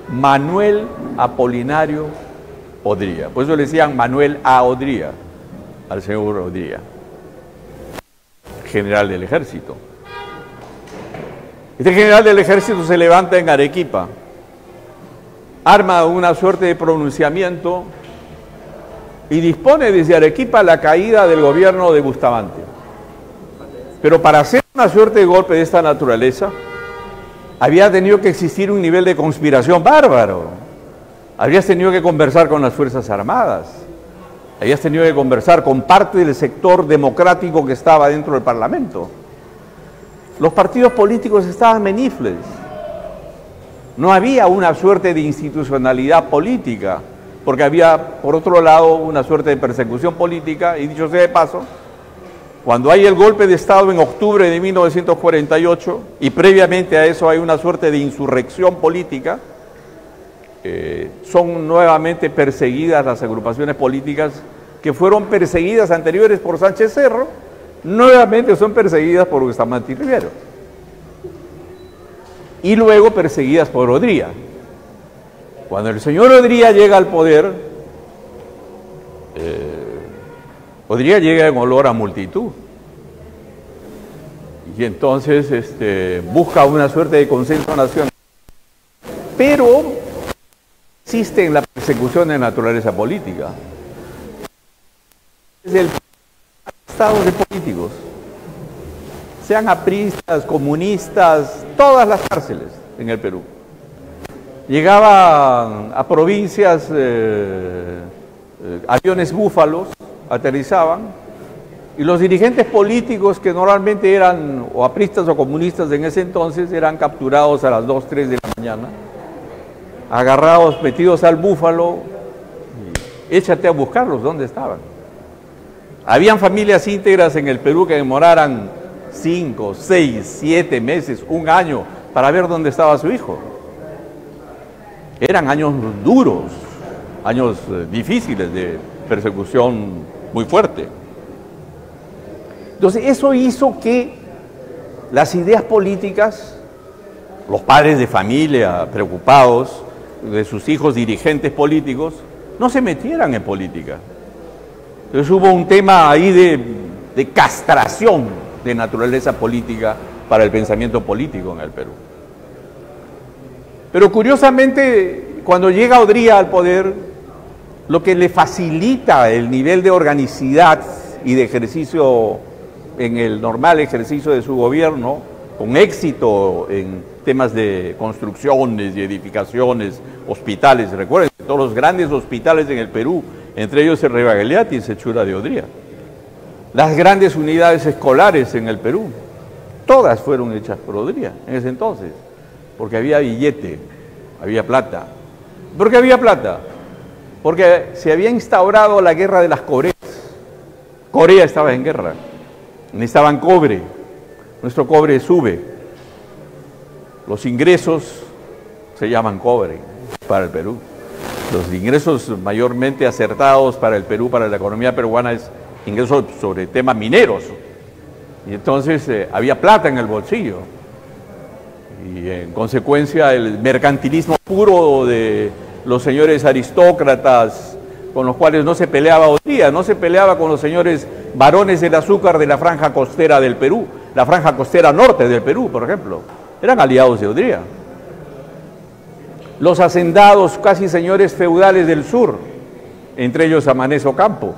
Manuel Apolinario Odría. Por eso le decían Manuel A. Odría, al señor Odría, general del ejército. Este general del ejército se levanta en Arequipa, arma una suerte de pronunciamiento y dispone desde Arequipa la caída del gobierno de Bustamante. Pero para hacer una suerte de golpe de esta naturaleza, había tenido que existir un nivel de conspiración bárbaro. Habías tenido que conversar con las Fuerzas Armadas, habías tenido que conversar con parte del sector democrático que estaba dentro del Parlamento. Los partidos políticos estaban menifles. No había una suerte de institucionalidad política, porque había, por otro lado, una suerte de persecución política, y dicho sea de paso, cuando hay el golpe de Estado en octubre de 1948, y previamente a eso hay una suerte de insurrección política, son nuevamente perseguidas las agrupaciones políticas que fueron perseguidas anteriores por Sánchez Cerro, nuevamente son perseguidas por Bustamante y Rivero. Y luego perseguidas por Odría. Cuando el señor Odría llega al poder, Odría llega en olor a multitud. Y entonces busca una suerte de consenso nacional. Pero existe en la persecución de naturaleza política. Desde el estado de políticos, sean apristas, comunistas, todas las cárceles en el Perú. Llegaban a provincias, aviones búfalos, aterrizaban, y los dirigentes políticos que normalmente eran o apristas o comunistas en ese entonces eran capturados a las 2, 3 de la mañana, agarrados, metidos al búfalo, y échate a buscarlos, ¿dónde estaban? Habían familias íntegras en el Perú que demoraran 5, 6, 7 meses, un año, para ver dónde estaba su hijo. Eran años duros, años difíciles de persecución muy fuerte. Entonces, eso hizo que las ideas políticas, los padres de familia preocupados de sus hijos dirigentes políticos, no se metieran en política. Entonces hubo un tema ahí de castración de naturaleza política para el pensamiento político en el Perú. Pero curiosamente, cuando llega Odría al poder, lo que le facilita el nivel de organicidad y de ejercicio en el normal ejercicio de su gobierno, con éxito en temas de construcciones y edificaciones, hospitales. Recuerden, todos los grandes hospitales en el Perú, entre ellos el Rebagliati y Sechura de Odría. Las grandes unidades escolares en el Perú, todas fueron hechas por Odría en ese entonces, porque había billete, había plata. ¿Por qué había plata? Porque se había instaurado la guerra de las Coreas. Corea estaba en guerra, necesitaban cobre, nuestro cobre sube, los ingresos se llaman cobre para el Perú. Los ingresos mayormente acertados para el Perú, para la economía peruana, es ingresos sobre temas mineros. Y entonces había plata en el bolsillo. Y en consecuencia el mercantilismo puro de los señores aristócratas, con los cuales no se peleaba Odría, no se peleaba con los señores varones del azúcar de la franja costera del Perú, la franja costera norte del Perú, por ejemplo. Eran aliados de Odría. Los hacendados, casi señores feudales del sur, entre ellos Amaneso Campo,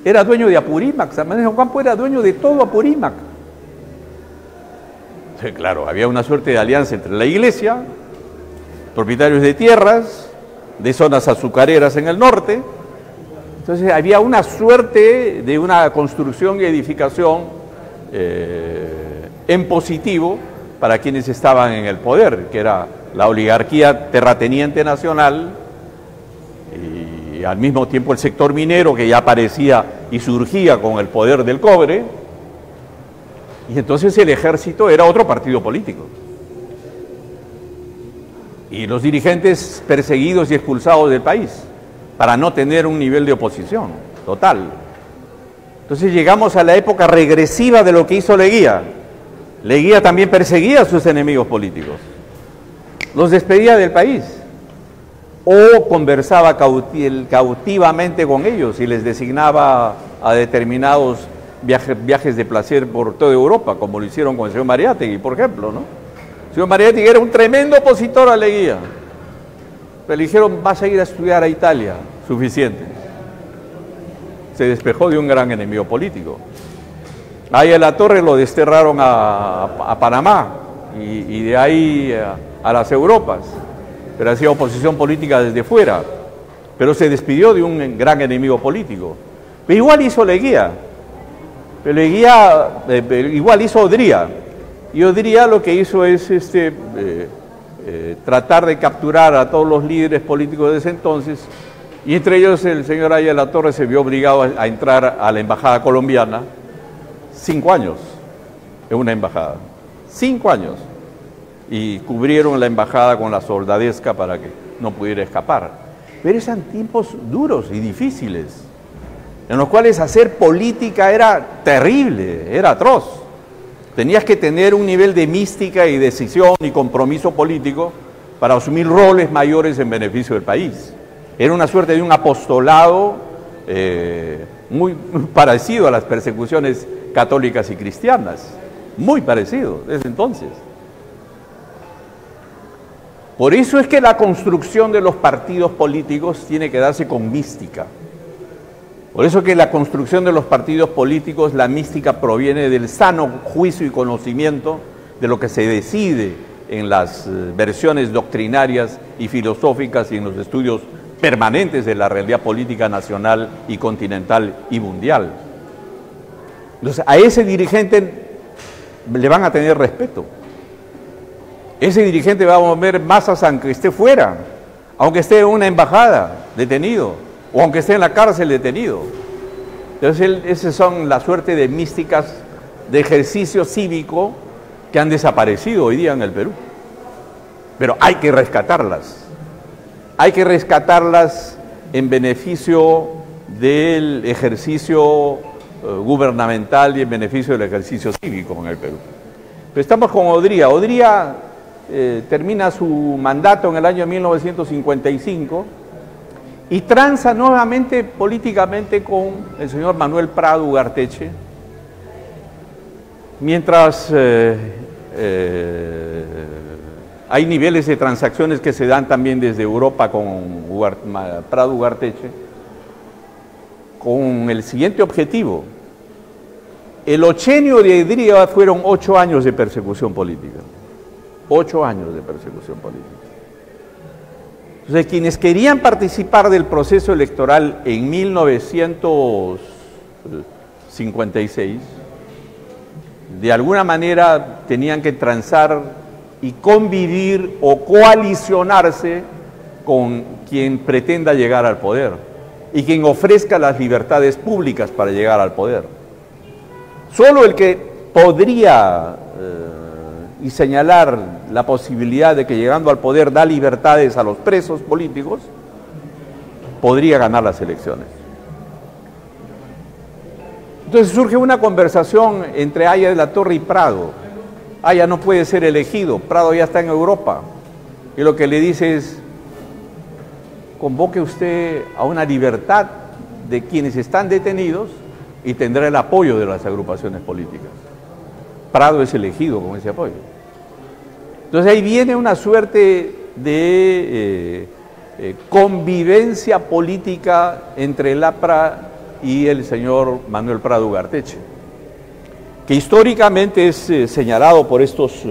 era dueño de Apurímac. Amaneso Campo era dueño de todo Apurímac. Sí, claro, había una suerte de alianza entre la iglesia, propietarios de tierras, de zonas azucareras en el norte. Entonces había una suerte de una construcción y edificación en positivo para quienes estaban en el poder, que era la oligarquía terrateniente nacional y al mismo tiempo el sector minero, que ya aparecía y surgía con el poder del cobre. Y entonces el ejército era otro partido político. Y los dirigentes perseguidos y expulsados del país para no tener un nivel de oposición total. Entonces llegamos a la época regresiva de lo que hizo Leguía. Leguía también perseguía a sus enemigos políticos, los despedía del país o conversaba cautivamente con ellos y les designaba a determinados viajes de placer por toda Europa, como lo hicieron con el señor Mariátegui, por ejemplo, ¿no? El señor Mariátegui era un tremendo opositor a Leguía, pero le dijeron: vas a ir a estudiar a Italia, suficiente. Se despejó de un gran enemigo político. Ahí a la Torre lo desterraron a Panamá y de ahí a las Europas, pero hacía oposición política desde fuera, pero se despidió de un gran enemigo político. Pero igual hizo Leguía, pero Leguía igual hizo Odría, y Odría lo que hizo es tratar de capturar a todos los líderes políticos de ese entonces, y entre ellos el señor Aya de la Torre se vio obligado a entrar a la embajada colombiana. 5 años en una embajada, 5 años, y cubrieron la embajada con la soldadesca para que no pudiera escapar. Pero eran tiempos duros y difíciles, en los cuales hacer política era terrible, era atroz. Tenías que tener un nivel de mística y decisión y compromiso político para asumir roles mayores en beneficio del país. Era una suerte de un apostolado muy parecido a las persecuciones católicas y cristianas, muy parecido desde entonces. Por eso es que la construcción de los partidos políticos tiene que darse con mística. Por eso que la construcción de los partidos políticos, la mística proviene del sano juicio y conocimiento de lo que se decide en las versiones doctrinarias y filosóficas y en los estudios permanentes de la realidad política nacional y continental y mundial. Entonces, a ese dirigente le van a tener respeto. Ese dirigente va a mover masas aunque esté fuera, aunque esté en una embajada detenido, o aunque esté en la cárcel detenido. Entonces, esas son la suerte de místicas de ejercicio cívico que han desaparecido hoy día en el Perú. Pero hay que rescatarlas. Hay que rescatarlas en beneficio del ejercicio gubernamental y en beneficio del ejercicio cívico en el Perú. Pero estamos con Odría. Odría termina su mandato en el año 1955 y tranza nuevamente políticamente con el señor Manuel Prado Ugarteche, mientras hay niveles de transacciones que se dan también desde Europa con Prado Ugarteche, con el siguiente objetivo. El ochenio de Odría fueron 8 años de persecución política. 8 años de persecución política. Entonces, quienes querían participar del proceso electoral en 1956, de alguna manera tenían que transar y convivir o coalicionarse con quien pretenda llegar al poder y quien ofrezca las libertades públicas para llegar al poder. Solo el que podría y señalar la posibilidad de que llegando al poder da libertades a los presos políticos, podría ganar las elecciones. Entonces surge una conversación entre Haya de la Torre y Prado. Haya no puede ser elegido, Prado ya está en Europa, y lo que le dice es: convoque usted a una libertad de quienes están detenidos y tendrá el apoyo de las agrupaciones políticas. Prado es elegido con ese apoyo. Entonces ahí viene una suerte de convivencia política entre el APRA y el señor Manuel Prado Ugarteche, que históricamente es señalado por estos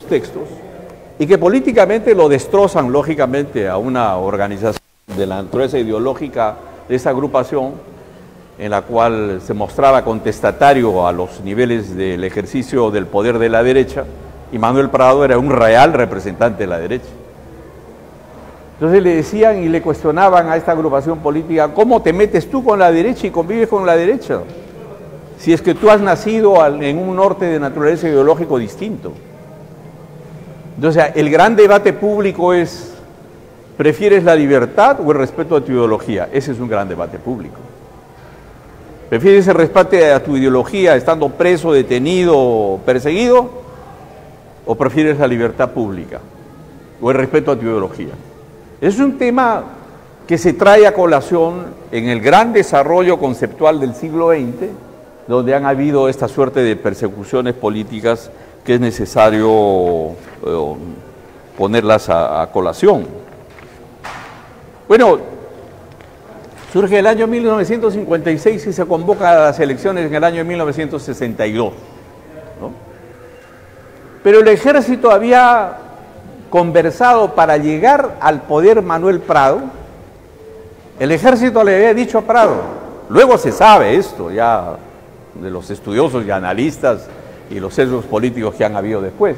textos y que políticamente lo destrozan lógicamente a una organización de la naturaleza ideológica de esa agrupación, en la cual se mostraba contestatario a los niveles del ejercicio del poder de la derecha, y Manuel Prado era un real representante de la derecha. Entonces le decían y le cuestionaban a esta agrupación política: ¿cómo te metes tú con la derecha y convives con la derecha? Si es que tú has nacido en un norte de naturaleza ideológico distinto. Entonces el gran debate público es: ¿prefieres la libertad o el respeto a tu ideología? Ese es un gran debate público. ¿Prefieres el respeto a tu ideología estando preso, detenido, perseguido? ¿O prefieres la libertad pública o el respeto a tu ideología? Es un tema que se trae a colación en el gran desarrollo conceptual del siglo XX, donde han habido esta suerte de persecuciones políticas que es necesario ponerlas a colación. Bueno, surge el año 1956 y se convoca a las elecciones en el año 1962, ¿no? Pero el ejército había conversado para llegar al poder Manuel Prado. El ejército le había dicho a Prado, luego se sabe esto ya de los estudiosos y analistas y los sesgos políticos que han habido después: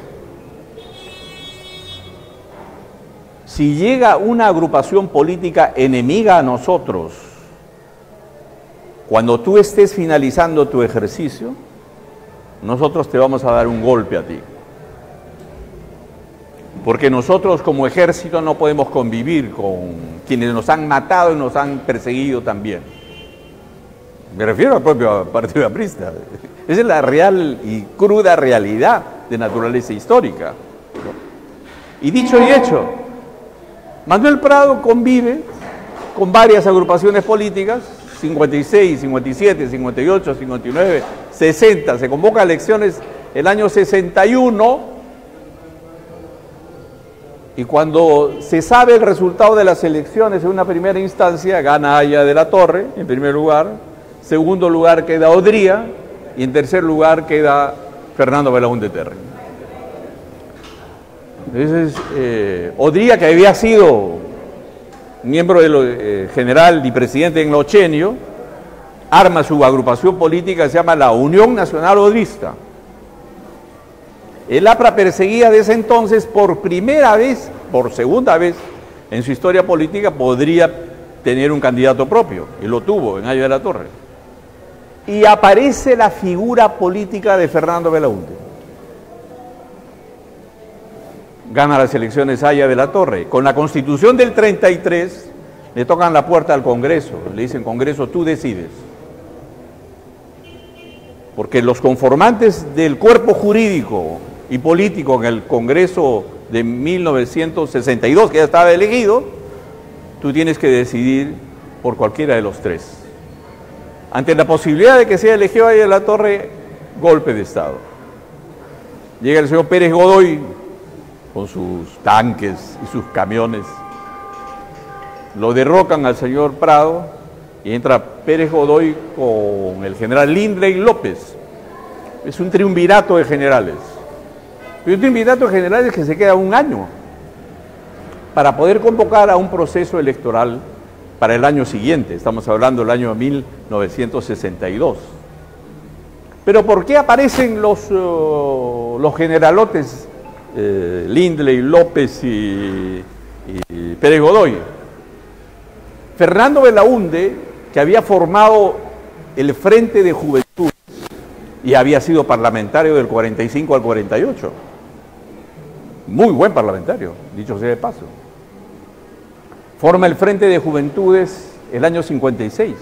si llega una agrupación política enemiga a nosotros, cuando tú estés finalizando tu ejercicio, nosotros te vamos a dar un golpe a ti. Porque nosotros como ejército no podemos convivir con quienes nos han matado y nos han perseguido también. Me refiero al propio Partido Aprista. Esa es la real y cruda realidad de naturaleza histórica, ¿no? Y dicho y hecho, Manuel Prado convive con varias agrupaciones políticas, 56, 57, 58, 59, 60, se convoca a elecciones el año 61, y cuando se sabe el resultado de las elecciones en una primera instancia, gana Haya de la Torre en primer lugar, segundo lugar queda Odría, y en tercer lugar queda Fernando Belaúnde Terry. Entonces, Odría, que había sido miembro general y presidente en Lochenio, arma su agrupación política, se llama la Unión Nacional Odrista. El APRA perseguía desde entonces por primera vez, por segunda vez en su historia política, podría tener un candidato propio, y lo tuvo en Haya de la Torre. Y aparece la figura política de Fernando Belaúnde. Gana las elecciones Haya de la Torre. Con la Constitución del 33 le tocan la puerta al Congreso, le dicen: Congreso, tú decides. Porque los conformantes del cuerpo jurídico y político en el Congreso de 1962, que ya estaba elegido, tú tienes que decidir por cualquiera de los tres. Ante la posibilidad de que sea elegido Haya de la Torre, golpe de Estado. Llega el señor Pérez Godoy con sus tanques y sus camiones, lo derrocan al señor Prado y entra Pérez Godoy con el general Lindley López. Es un triunvirato de generales. Pero el mandato general es que se queda un año para poder convocar a un proceso electoral para el año siguiente. Estamos hablando del año 1962. Pero ¿por qué aparecen los generalotes Lindley, López y Pérez Godoy? Fernando Belaúnde, que había formado el Frente de Juventudes y había sido parlamentario del 45 al 48. Muy buen parlamentario, dicho sea de paso. Forma el Frente de Juventudes el año 56.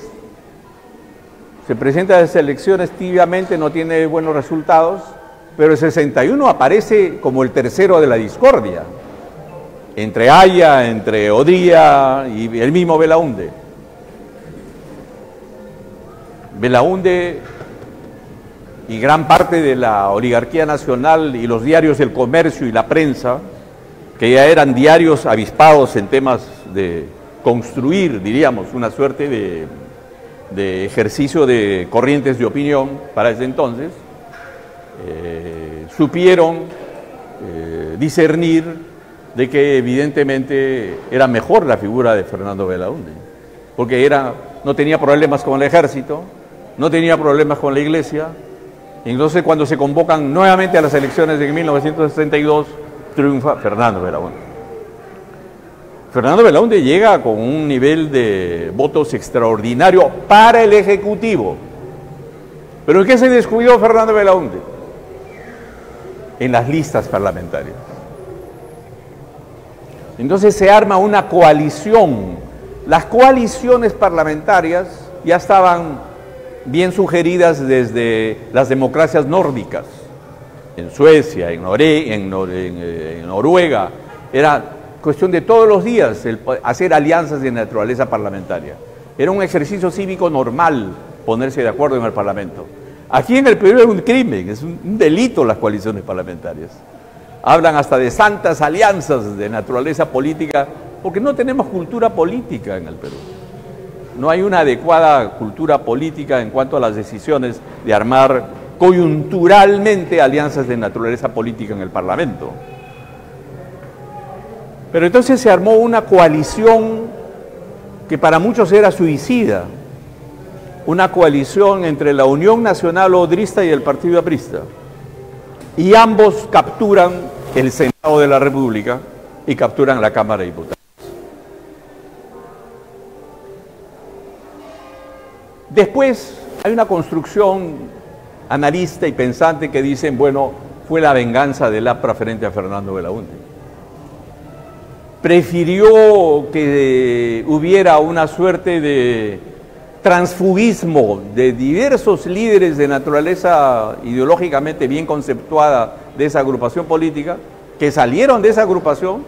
Se presenta a las elecciones tibiamente, no tiene buenos resultados, pero el 61 aparece como el tercero de la discordia, entre Haya, entre Odía y el mismo Belaúnde. Belaúnde y gran parte de la oligarquía nacional y los diarios del comercio y la prensa, que ya eran diarios avispados en temas de construir, diríamos, una suerte de ejercicio de corrientes de opinión para ese entonces, supieron discernir de que evidentemente era mejor la figura de Fernando Belaúnde, porque no tenía problemas con el ejército, no tenía problemas con la iglesia. Entonces, cuando se convocan nuevamente a las elecciones de 1962, triunfa Fernando Belaúnde. Fernando Belaúnde llega con un nivel de votos extraordinario para el Ejecutivo. ¿Pero en qué se descuidó Fernando Belaúnde? En las listas parlamentarias. Entonces se arma una coalición. Las coaliciones parlamentarias ya estaban bien sugeridas desde las democracias nórdicas, en Suecia, en Noruega. Era cuestión de todos los días hacer alianzas de naturaleza parlamentaria. Era un ejercicio cívico normal ponerse de acuerdo en el Parlamento. Aquí en el Perú es un crimen, es un delito las coaliciones parlamentarias. Hablan hasta de santas alianzas de naturaleza política, porque no tenemos cultura política en el Perú. No hay una adecuada cultura política en cuanto a las decisiones de armar coyunturalmente alianzas de naturaleza política en el Parlamento. Pero entonces se armó una coalición que para muchos era suicida, una coalición entre la Unión Nacional Odrista y el Partido Aprista. Y ambos capturan el Senado de la República y capturan la Cámara de Diputados. Después hay una construcción analista y pensante que dicen, bueno, fue la venganza del APRA frente a Fernando Belaúnde. Prefirió que hubiera una suerte de transfugismo de diversos líderes de naturaleza ideológicamente bien conceptuada de esa agrupación política, que salieron de esa agrupación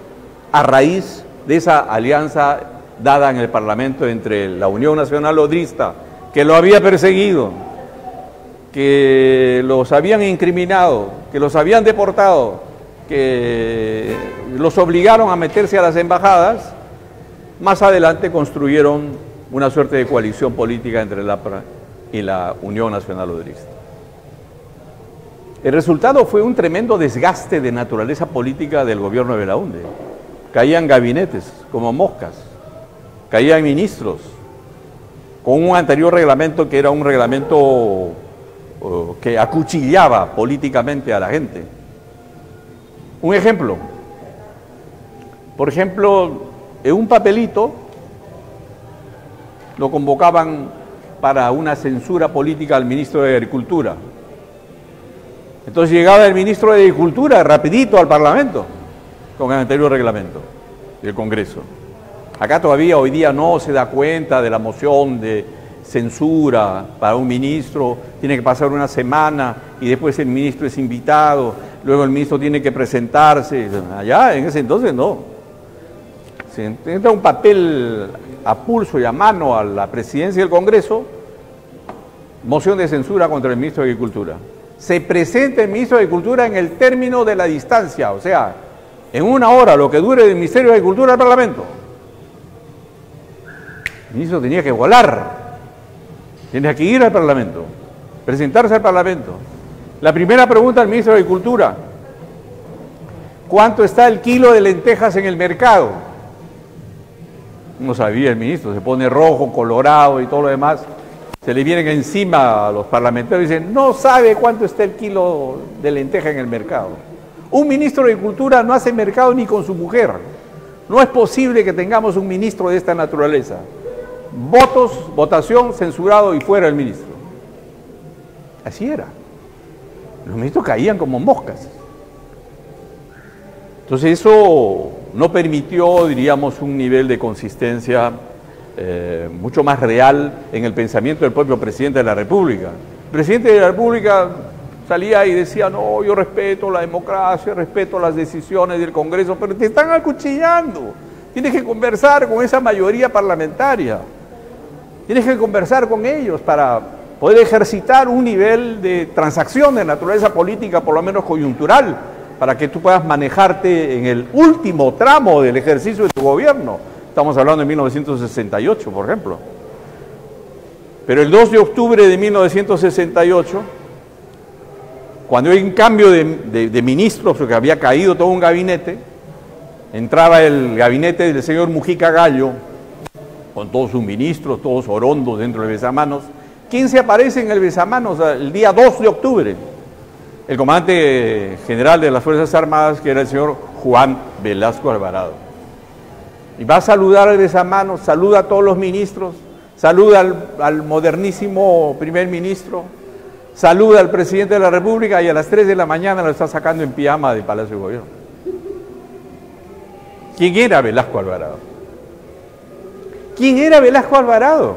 a raíz de esa alianza dada en el Parlamento entre la Unión Nacional Odrista, que lo había perseguido, que los habían incriminado, que los habían deportado, que los obligaron a meterse a las embajadas. Más adelante construyeron una suerte de coalición política entre el APRA y la Unión Nacional Odrista. El resultado fue un tremendo desgaste de naturaleza política del gobierno de Belaúnde. Caían gabinetes como moscas, caían ministros, con un anterior reglamento que era un reglamento que acuchillaba políticamente a la gente. Un ejemplo, por ejemplo, en un papelito lo convocaban para una censura política al ministro de Agricultura. Entonces llegaba el ministro de Agricultura rapidito al Parlamento con el anterior reglamento del Congreso. Acá todavía hoy día no se da cuenta de la moción de censura para un ministro, tiene que pasar una semana y después el ministro es invitado, luego el ministro tiene que presentarse. Allá en ese entonces no. Se entra un papel a pulso y a mano a la presidencia del Congreso, moción de censura contra el ministro de Agricultura. Se presenta el ministro de Agricultura en el término de la distancia, o sea, en una hora, lo que dure del Ministerio de Agricultura al Parlamento. El ministro tenía que volar, tenía que ir al Parlamento, presentarse al Parlamento. La primera pregunta al ministro de Agricultura: ¿cuánto está el kilo de lentejas en el mercado? No sabía el ministro, se pone rojo, colorado y todo lo demás. Se le vienen encima a los parlamentarios y dicen, no sabe cuánto está el kilo de lenteja en el mercado. Un ministro de Agricultura no hace mercado ni con su mujer. No es posible que tengamos un ministro de esta naturaleza. Votos, votación, censurado y fuera el ministro. Así era. Los ministros caían como moscas. Entonces eso no permitió, diríamos, un nivel de consistencia mucho más real en el pensamiento del propio presidente de la República. El presidente de la República salía y decía, no, yo respeto la democracia, respeto las decisiones del Congreso, pero te están acuchillando. Tienes que conversar con esa mayoría parlamentaria. Tienes que conversar con ellos para poder ejercitar un nivel de transacción de naturaleza política, por lo menos coyuntural, para que tú puedas manejarte en el último tramo del ejercicio de tu gobierno. Estamos hablando de 1968, por ejemplo. Pero el 2 de octubre de 1968, cuando hay un cambio de ministros, porque había caído todo un gabinete, entraba el gabinete del señor Mujica Gallo, con todos sus ministros, todos orondos dentro del besamanos. ¿Quién se aparece en el besamanos el día 2 de octubre? El comandante general de las Fuerzas Armadas, que era el señor Juan Velasco Alvarado. Y va a saludar al besamanos, saluda a todos los ministros, saluda al modernísimo primer ministro, saluda al presidente de la República y a las 3 de la mañana lo está sacando en pijama del Palacio de Gobierno. ¿Quién era Velasco Alvarado? ¿Quién era Velasco Alvarado?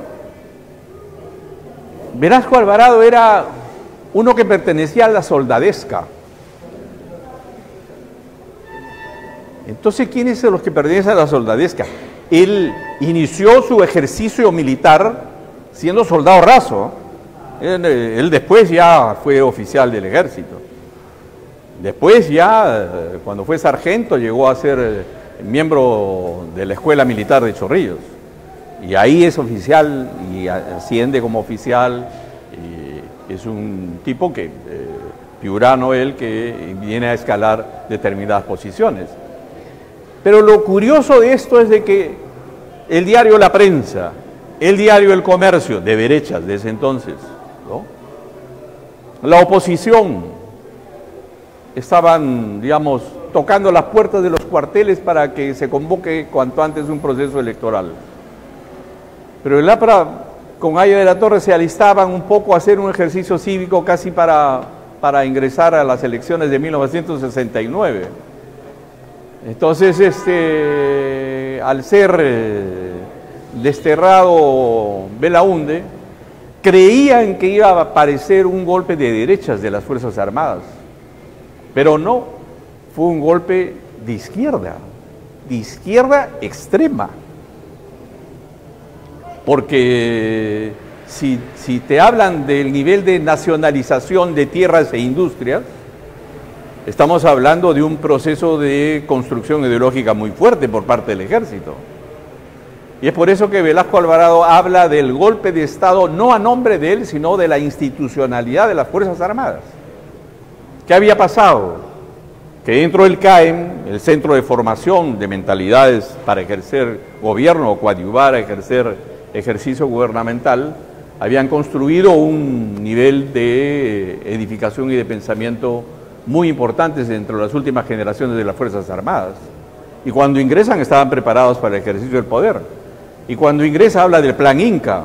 Velasco Alvarado era uno que pertenecía a la soldadesca. Entonces, ¿quiénes son los que pertenecen a la soldadesca? Él inició su ejercicio militar siendo soldado raso. Él después ya fue oficial del ejército. Después ya, cuando fue sargento, llegó a ser miembro de la Escuela Militar de Chorrillos. Y ahí es oficial y asciende como oficial. Y es un tipo que, piurano él, que viene a escalar determinadas posiciones. Pero lo curioso de esto es de que el diario La Prensa, el diario El Comercio, de derechas de ese entonces, ¿no?, la oposición, estaban, digamos, tocando las puertas de los cuarteles para que se convoque cuanto antes un proceso electoral. Pero el APRA con Aya de la Torre se alistaban un poco a hacer un ejercicio cívico casi para ingresar a las elecciones de 1969. Entonces, al ser desterrado Belaúnde, creían que iba a aparecer un golpe de derechas de las Fuerzas Armadas, pero no, fue un golpe de izquierda extrema. Porque si te hablan del nivel de nacionalización de tierras e industrias, estamos hablando de un proceso de construcción ideológica muy fuerte por parte del ejército. Y es por eso que Velasco Alvarado habla del golpe de Estado, no a nombre de él, sino de la institucionalidad de las Fuerzas Armadas. ¿Qué había pasado? Que dentro del CAEM, el Centro de Formación de Mentalidades para ejercer gobierno o coadyuvar a ejercer ejercicio gubernamental, habían construido un nivel de edificación y de pensamiento muy importantes dentro de las últimas generaciones de las Fuerzas Armadas. Y cuando ingresan estaban preparados para el ejercicio del poder. Y cuando ingresa habla del Plan Inca.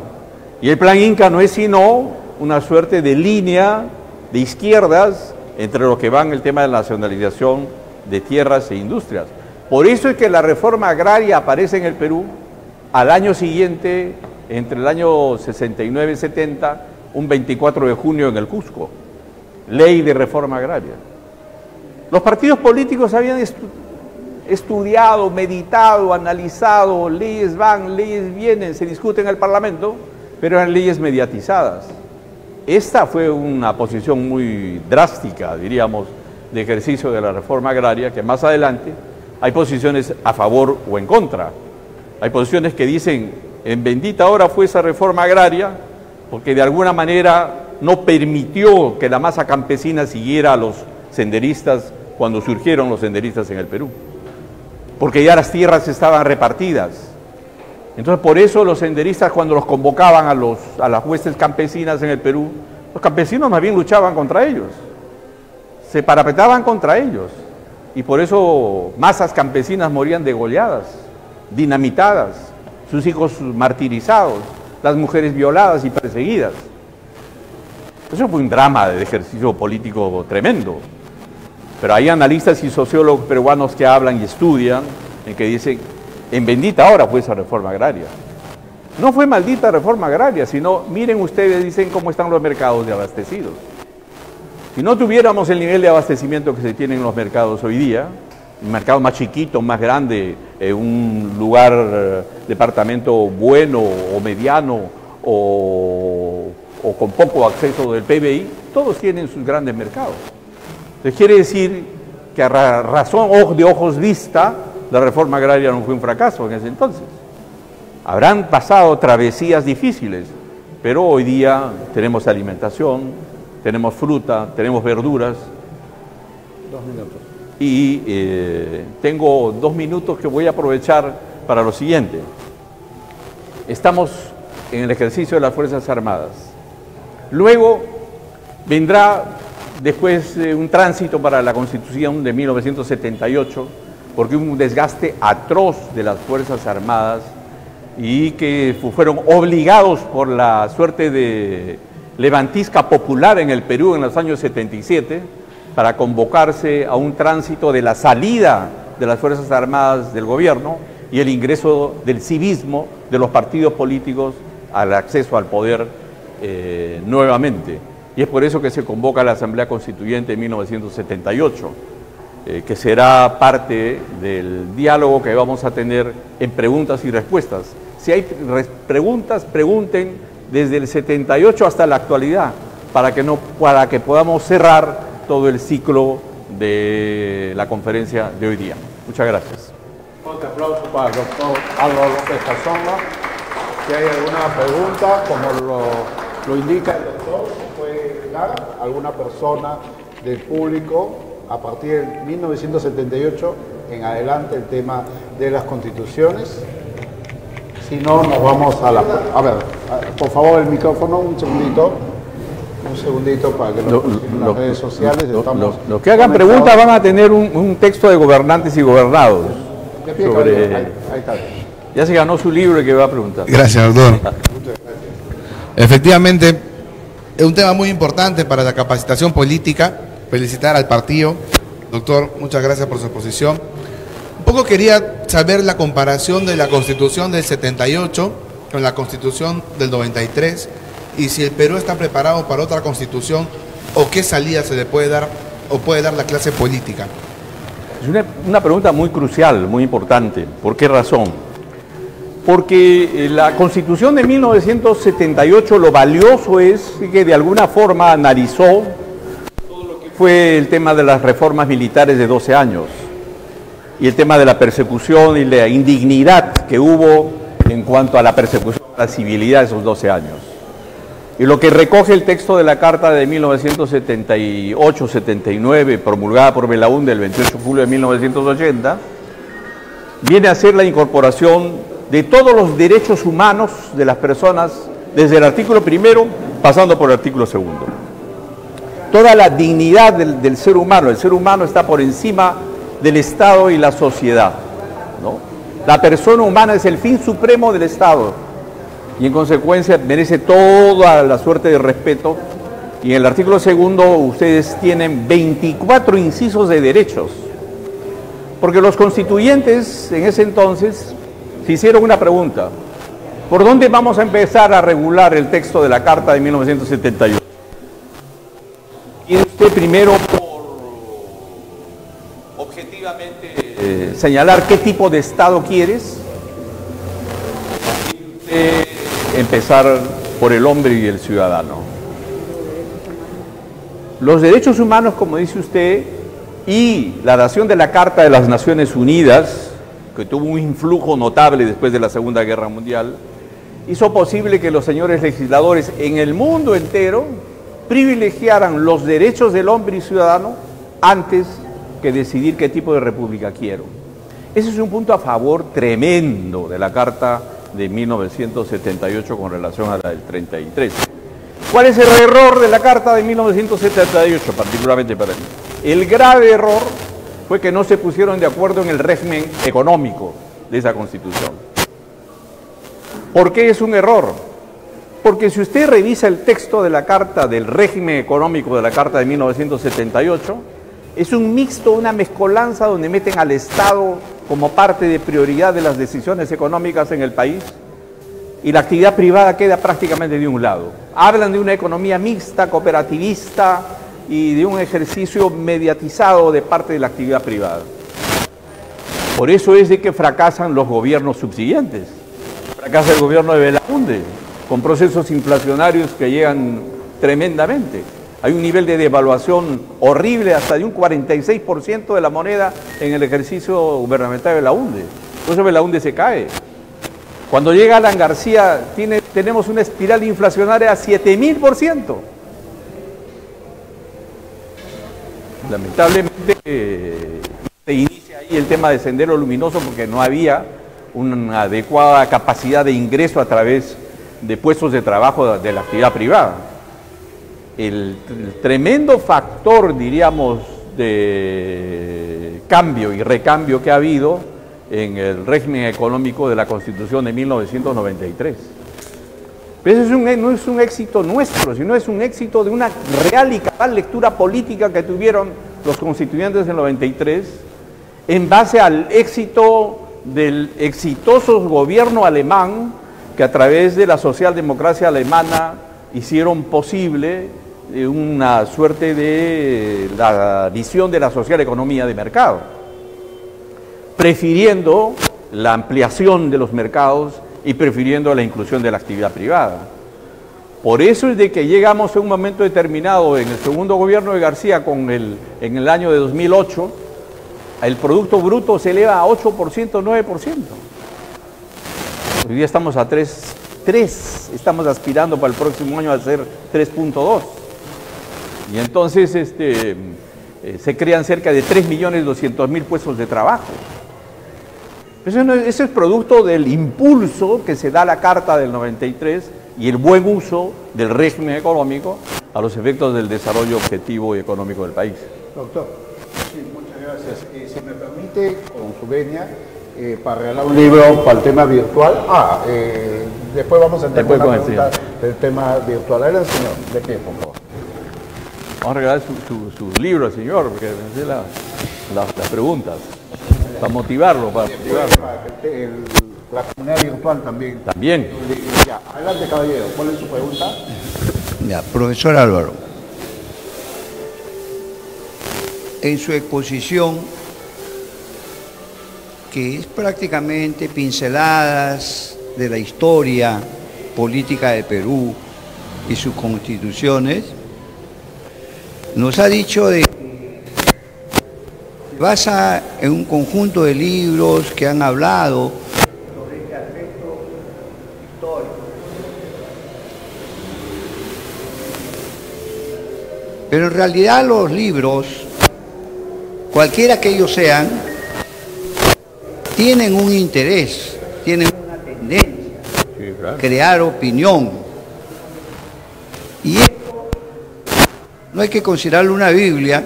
Y el Plan Inca no es sino una suerte de línea de izquierdas entre los que van el tema de la nacionalización de tierras e industrias. Por eso es que la reforma agraria aparece en el Perú al año siguiente, entre el año 69 y 70, un 24 de junio en el Cusco. Ley de reforma agraria. Los partidos políticos habían estudiado, meditado, analizado, leyes van, leyes vienen, se discuten en el Parlamento, pero eran leyes mediatizadas. Esta fue una posición muy drástica, diríamos, de ejercicio de la reforma agraria, que más adelante hay posiciones a favor o en contra. Hay posiciones que dicen, en bendita hora fue esa reforma agraria, porque de alguna manera no permitió que la masa campesina siguiera a los senderistas cuando surgieron los senderistas en el Perú, porque ya las tierras estaban repartidas. Entonces, por eso los senderistas, cuando los convocaban a las huestes campesinas en el Perú, los campesinos más bien luchaban contra ellos, se parapetaban contra ellos, y por eso masas campesinas morían degolladas, dinamitadas, sus hijos martirizados, las mujeres violadas y perseguidas. Eso fue un drama de ejercicio político tremendo. Pero hay analistas y sociólogos peruanos que hablan y estudian, en que dicen, en bendita hora fue esa reforma agraria. No fue maldita reforma agraria, sino, miren ustedes, dicen cómo están los mercados de abastecidos. Si no tuviéramos el nivel de abastecimiento que se tiene en los mercados hoy día, un mercado más chiquito, más grande, un lugar, departamento bueno o mediano o con poco acceso del PBI, todos tienen sus grandes mercados. Entonces quiere decir que a razón de ojos vista, la reforma agraria no fue un fracaso en ese entonces. Habrán pasado travesías difíciles, pero hoy día tenemos alimentación, tenemos fruta, tenemos verduras. 2 minutos. Y tengo 2 minutos que voy a aprovechar para lo siguiente. Estamos en el ejercicio de las Fuerzas Armadas. Luego vendrá después un tránsito para la Constitución de 1978, porque hubo un desgaste atroz de las Fuerzas Armadas y que fueron obligados por la suerte de levantisca popular en el Perú en los años 77 para convocarse a un tránsito de la salida de las Fuerzas Armadas del gobierno y el ingreso del civismo de los partidos políticos al acceso al poder nuevamente. Y es por eso que se convoca la Asamblea Constituyente en 1978, que será parte del diálogo que vamos a tener en preguntas y respuestas. Si hay preguntas, pregunten desde el 78 hasta la actualidad, para que podamos cerrar todo el ciclo de la conferencia de hoy día. Muchas gracias. Un aplauso para el doctor Álvaro López Casonga. Si hay alguna pregunta, como lo indica el doctor, puede dar alguna persona del público a partir de 1978 en adelante el tema de las constituciones. Si no, nos vamos a la... A ver, por favor, el micrófono, un segundito para que en las redes sociales estamos... Los que hagan preguntas van a tener un texto de gobernantes y gobernados. Sobre... Ahí está. Ya se ganó su libro y que va a preguntar. Gracias, doctor. Efectivamente, es un tema muy importante para la capacitación política. Felicitar al partido. Doctor, muchas gracias por su exposición. Un poco quería saber la comparación de la Constitución del 78 con la Constitución del 93 y si el Perú está preparado para otra Constitución o qué salida se le puede dar o puede dar la clase política. Es una pregunta muy crucial, muy importante. ¿Por qué razón? Porque la Constitución de 1978 lo valioso es que de alguna forma analizó todo lo que fue el tema de las reformas militares de 12 años y el tema de la persecución y la indignidad que hubo en cuanto a la persecución de la civilidad de esos 12 años. Y lo que recoge el texto de la Carta de 1978-79, promulgada por Belaúnde el 28 de julio de 1980, viene a ser la incorporación de todos los derechos humanos de las personas, desde el artículo primero, pasando por el artículo segundo. Toda la dignidad del ser humano. El ser humano está por encima del Estado y la sociedad, ¿no? La persona humana es el fin supremo del Estado y en consecuencia merece toda la suerte de respeto. Y en el artículo segundo ustedes tienen 24 incisos de derechos, porque los constituyentes en ese entonces se hicieron una pregunta: ¿por dónde vamos a empezar a regular el texto de la Carta de 1978? ¿Quiere usted primero objetivamente señalar qué tipo de Estado quieres? Empezar por el hombre y el ciudadano. Los derechos humanos, como dice usted, y la dación de la Carta de las Naciones Unidas, que tuvo un influjo notable después de la Segunda Guerra Mundial, hizo posible que los señores legisladores en el mundo entero privilegiaran los derechos del hombre y ciudadano antes que decidir qué tipo de república quiero. Ese es un punto a favor tremendo de la Carta de 1978 con relación a la del 33. ¿Cuál es el error de la Carta de 1978, particularmente para mí? El grave error fue que no se pusieron de acuerdo en el régimen económico de esa Constitución. ¿Por qué es un error? Porque si usted revisa el texto de la Carta, del régimen económico de la Carta de 1978, es un mixto, una mezcolanza donde meten al Estado como parte de prioridad de las decisiones económicas en el país y la actividad privada queda prácticamente de un lado. Hablan de una economía mixta, cooperativista y de un ejercicio mediatizado de parte de la actividad privada. Por eso es de que fracasan los gobiernos subsiguientes. Fracasa el gobierno de Belaúnde, con procesos inflacionarios que llegan tremendamente. Hay un nivel de devaluación horrible, hasta de un 46% de la moneda en el ejercicio gubernamental de Belaúnde. Por eso Belaúnde se cae. Cuando llega Alan García, tenemos una espiral inflacionaria a 7000%. Lamentablemente se inicia ahí el tema de Sendero Luminoso porque no había una adecuada capacidad de ingreso a través de puestos de trabajo de la actividad privada. El tremendo factor, diríamos, de cambio y recambio que ha habido en el régimen económico de la Constitución de 1993. Pero eso no es un éxito nuestro, sino es un éxito de una real y cabal lectura política que tuvieron los constituyentes en el 93 en base al éxito del exitoso gobierno alemán que a través de la socialdemocracia alemana hicieron posible una suerte de la visión de la social economía de mercado, prefiriendo la ampliación de los mercados y prefiriendo la inclusión de la actividad privada. Por eso es de que llegamos a un momento determinado en el segundo gobierno de García, en el año de 2008, el Producto Bruto se eleva a 8%, 9%. Hoy día estamos a 3, estamos aspirando para el próximo año a ser 3.2. Y entonces se crean cerca de 3.200.000 puestos de trabajo. Eso es producto del impulso que se da a la Carta del 93 y el buen uso del régimen económico a los efectos del desarrollo objetivo y económico del país. Doctor, sí, muchas gracias. Si me permite, con su venia, para regalar un libro para el tema virtual. Después vamos a entrar con la pregunta del tema virtual. Adelante, señor, de pie, por favor. Vamos a regalar su libro al señor, porque me las preguntas, para motivarlo. La comunidad virtual también. También. Ya, adelante, caballero. ¿Cuál es su pregunta? Ya, profesor Álvaro. En su exposición, que es prácticamente pinceladas de la historia política de Perú y sus constituciones, nos ha dicho de que se basa en un conjunto de libros que han hablado sobre este aspecto histórico. Pero en realidad los libros, cualquiera que ellos sean, tienen un interés, tienen una tendencia, Sí, claro. Crear opinión. Y esto no hay que considerarlo una Biblia,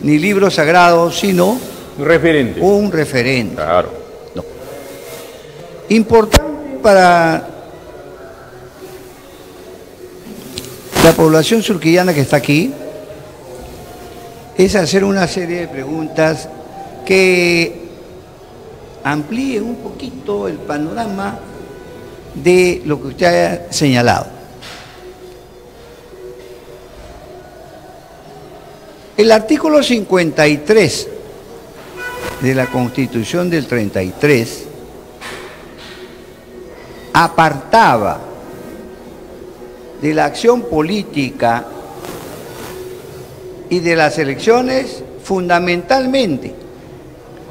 ni libro sagrado, sino Un referente. un referente. Claro. No. Importante para la población surquillana que está aquí es hacer una serie de preguntas que amplíen un poquito el panorama de lo que usted ha señalado. El artículo 53 de la Constitución del 33 apartaba de la acción política y de las elecciones fundamentalmente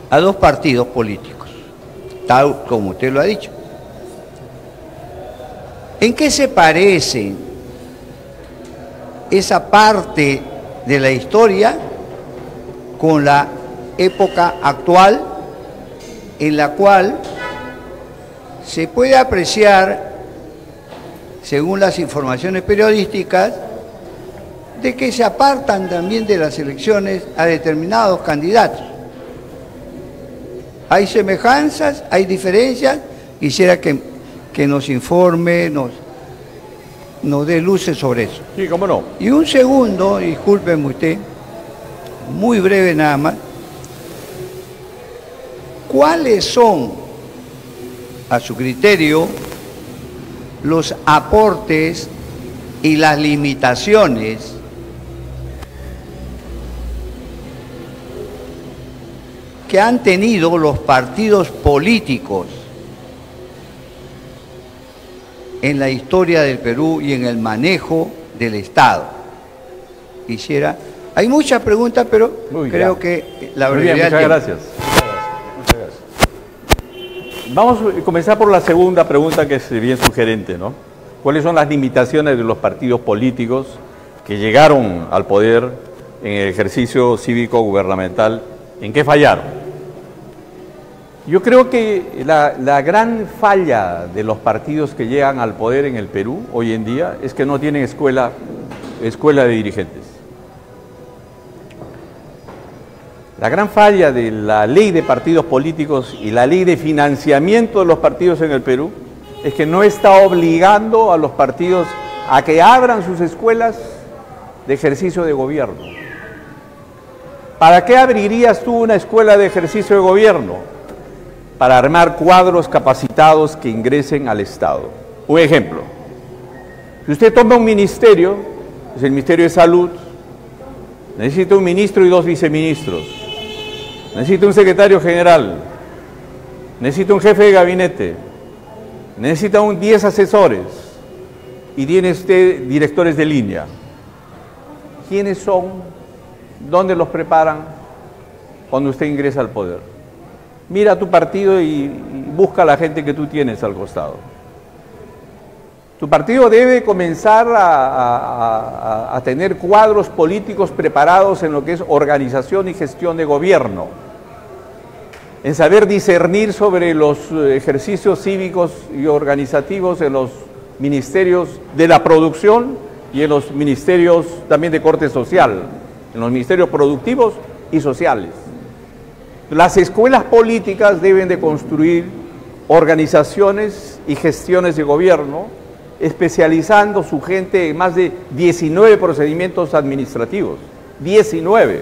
a dos partidos políticos, tal como usted lo ha dicho. ¿En qué se parece esa parte de la historia con la época actual, en la cual se puede apreciar, según las informaciones periodísticas, de que se apartan también de las elecciones a determinados candidatos. Hay semejanzas, hay diferencias. Quisiera que nos informe, nos dé luces sobre eso. Sí, cómo no. Y un segundo, discúlpeme usted, muy breve nada más. ¿Cuáles son, a su criterio, los aportes y las limitaciones que han tenido los partidos políticos en la historia del Perú y en el manejo del Estado? Quisiera, hay muchas preguntas, pero creo que la brevedad. Muchas gracias. Muchas gracias. Vamos a comenzar por la segunda pregunta, que es bien sugerente, ¿no? ¿Cuáles son las limitaciones de los partidos políticos que llegaron al poder en el ejercicio cívico gubernamental? ¿En qué fallaron? Yo creo que la gran falla de los partidos que llegan al poder en el Perú hoy en día es que no tienen escuela de dirigentes. La gran falla de la ley de partidos políticos y la ley de financiamiento de los partidos en el Perú es que no está obligando a los partidos a que abran sus escuelas de ejercicio de gobierno. ¿Para qué abrirías tú una escuela de ejercicio de gobierno? Para armar cuadros capacitados que ingresen al Estado. Un ejemplo, si usted toma un ministerio, es el Ministerio de Salud, necesita un ministro y 2 viceministros, necesita un secretario general, necesita un jefe de gabinete, necesita 10 asesores y tiene usted directores de línea. ¿Quiénes son? ¿Dónde los preparan cuando usted ingresa al poder? Mira tu partido y busca a la gente que tú tienes al costado. Tu partido debe comenzar a tener cuadros políticos preparados en lo que es organización y gestión de gobierno, en saber discernir sobre los ejercicios cívicos y organizativos en los ministerios de la producción y en los ministerios también de corte social, en los ministerios productivos y sociales. Las escuelas políticas deben de construir organizaciones y gestiones de gobierno, especializando su gente en más de 19 procedimientos administrativos, 19,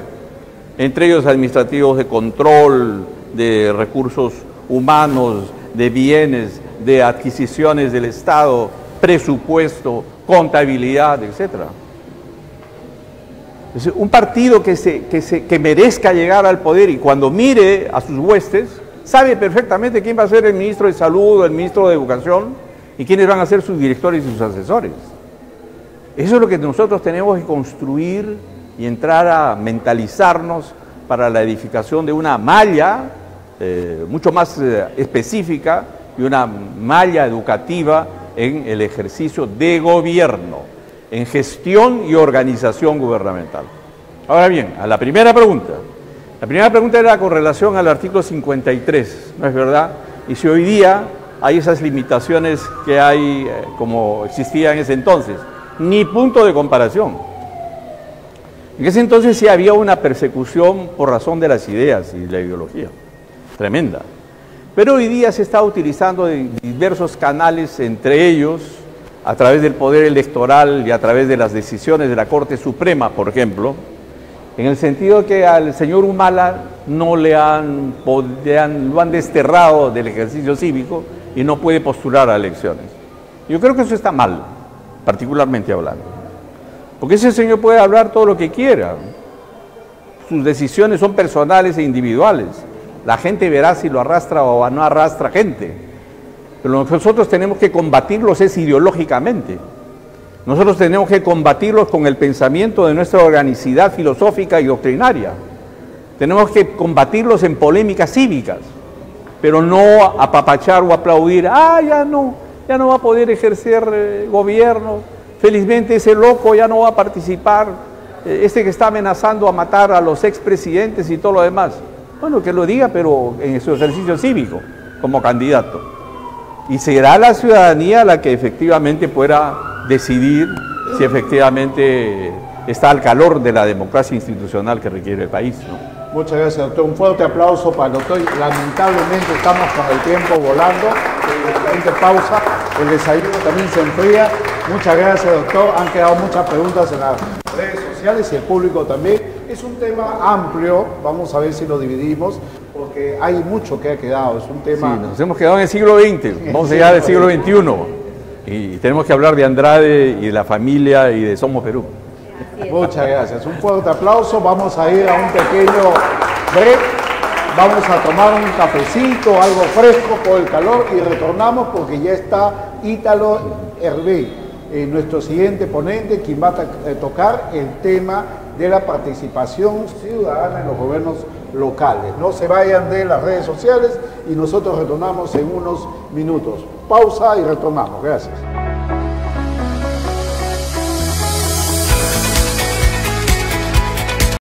entre ellos administrativos de control, de recursos humanos, de bienes, de adquisiciones del Estado, presupuesto, contabilidad, etcétera. Un partido que merezca llegar al poder y cuando mire a sus huestes, sabe perfectamente quién va a ser el ministro de Salud o el ministro de Educación y quiénes van a ser sus directores y sus asesores. Eso es lo que nosotros tenemos que construir y entrar a mentalizarnos para la edificación de una malla mucho más específica y una malla educativa en el ejercicio de gobierno, en gestión y organización gubernamental. Ahora bien, a la primera pregunta. La primera pregunta era con relación al artículo 53, ¿no es verdad? Y si hoy día hay esas limitaciones que hay, como existía en ese entonces, ni punto de comparación. En ese entonces sí había una persecución por razón de las ideas y la ideología, tremenda. Pero hoy día se está utilizando diversos canales, entre ellos a través del poder electoral y a través de las decisiones de la Corte Suprema, por ejemplo, en el sentido que al señor Humala no lo han desterrado del ejercicio cívico y no puede postular a elecciones. Yo creo que eso está mal, particularmente hablando, porque ese señor puede hablar todo lo que quiera, sus decisiones son personales e individuales, la gente verá si lo arrastra o no arrastra gente. Pero lo que nosotros tenemos que combatirlos es ideológicamente. Nosotros tenemos que combatirlos con el pensamiento de nuestra organicidad filosófica y doctrinaria. Tenemos que combatirlos en polémicas cívicas, pero no apapachar o aplaudir. Ya no va a poder ejercer gobierno. Felizmente ese loco ya no va a participar. este que está amenazando a matar a los expresidentes y todo lo demás. Bueno, que lo diga, pero en su ejercicio cívico, como candidato. Y será la ciudadanía la que efectivamente pueda decidir si efectivamente está al calor de la democracia institucional que requiere el país, ¿no? Muchas gracias, doctor. Un fuerte aplauso para el doctor. Lamentablemente estamos con el tiempo volando. La siguiente pausa, el desayuno también se enfría. Muchas gracias, doctor. Han quedado muchas preguntas en las redes sociales y el público también. Es un tema amplio, vamos a ver si lo dividimos, porque hay mucho que ha quedado. Es un tema... Sí, nos hemos quedado en el siglo XX, vamos a llegar al siglo XXI. Y tenemos que hablar de Andrade y de la familia y de Somos Perú. Muchas gracias. Un fuerte aplauso. Vamos a ir a un pequeño break. Vamos a tomar un cafecito, algo fresco por el calor y retornamos porque ya está Ítalo Hervé, nuestro siguiente ponente, quien va a tocar el tema de la participación ciudadana en los gobiernos locales. No se vayan de las redes sociales y nosotros retornamos en unos minutos. Pausa y retornamos. Gracias.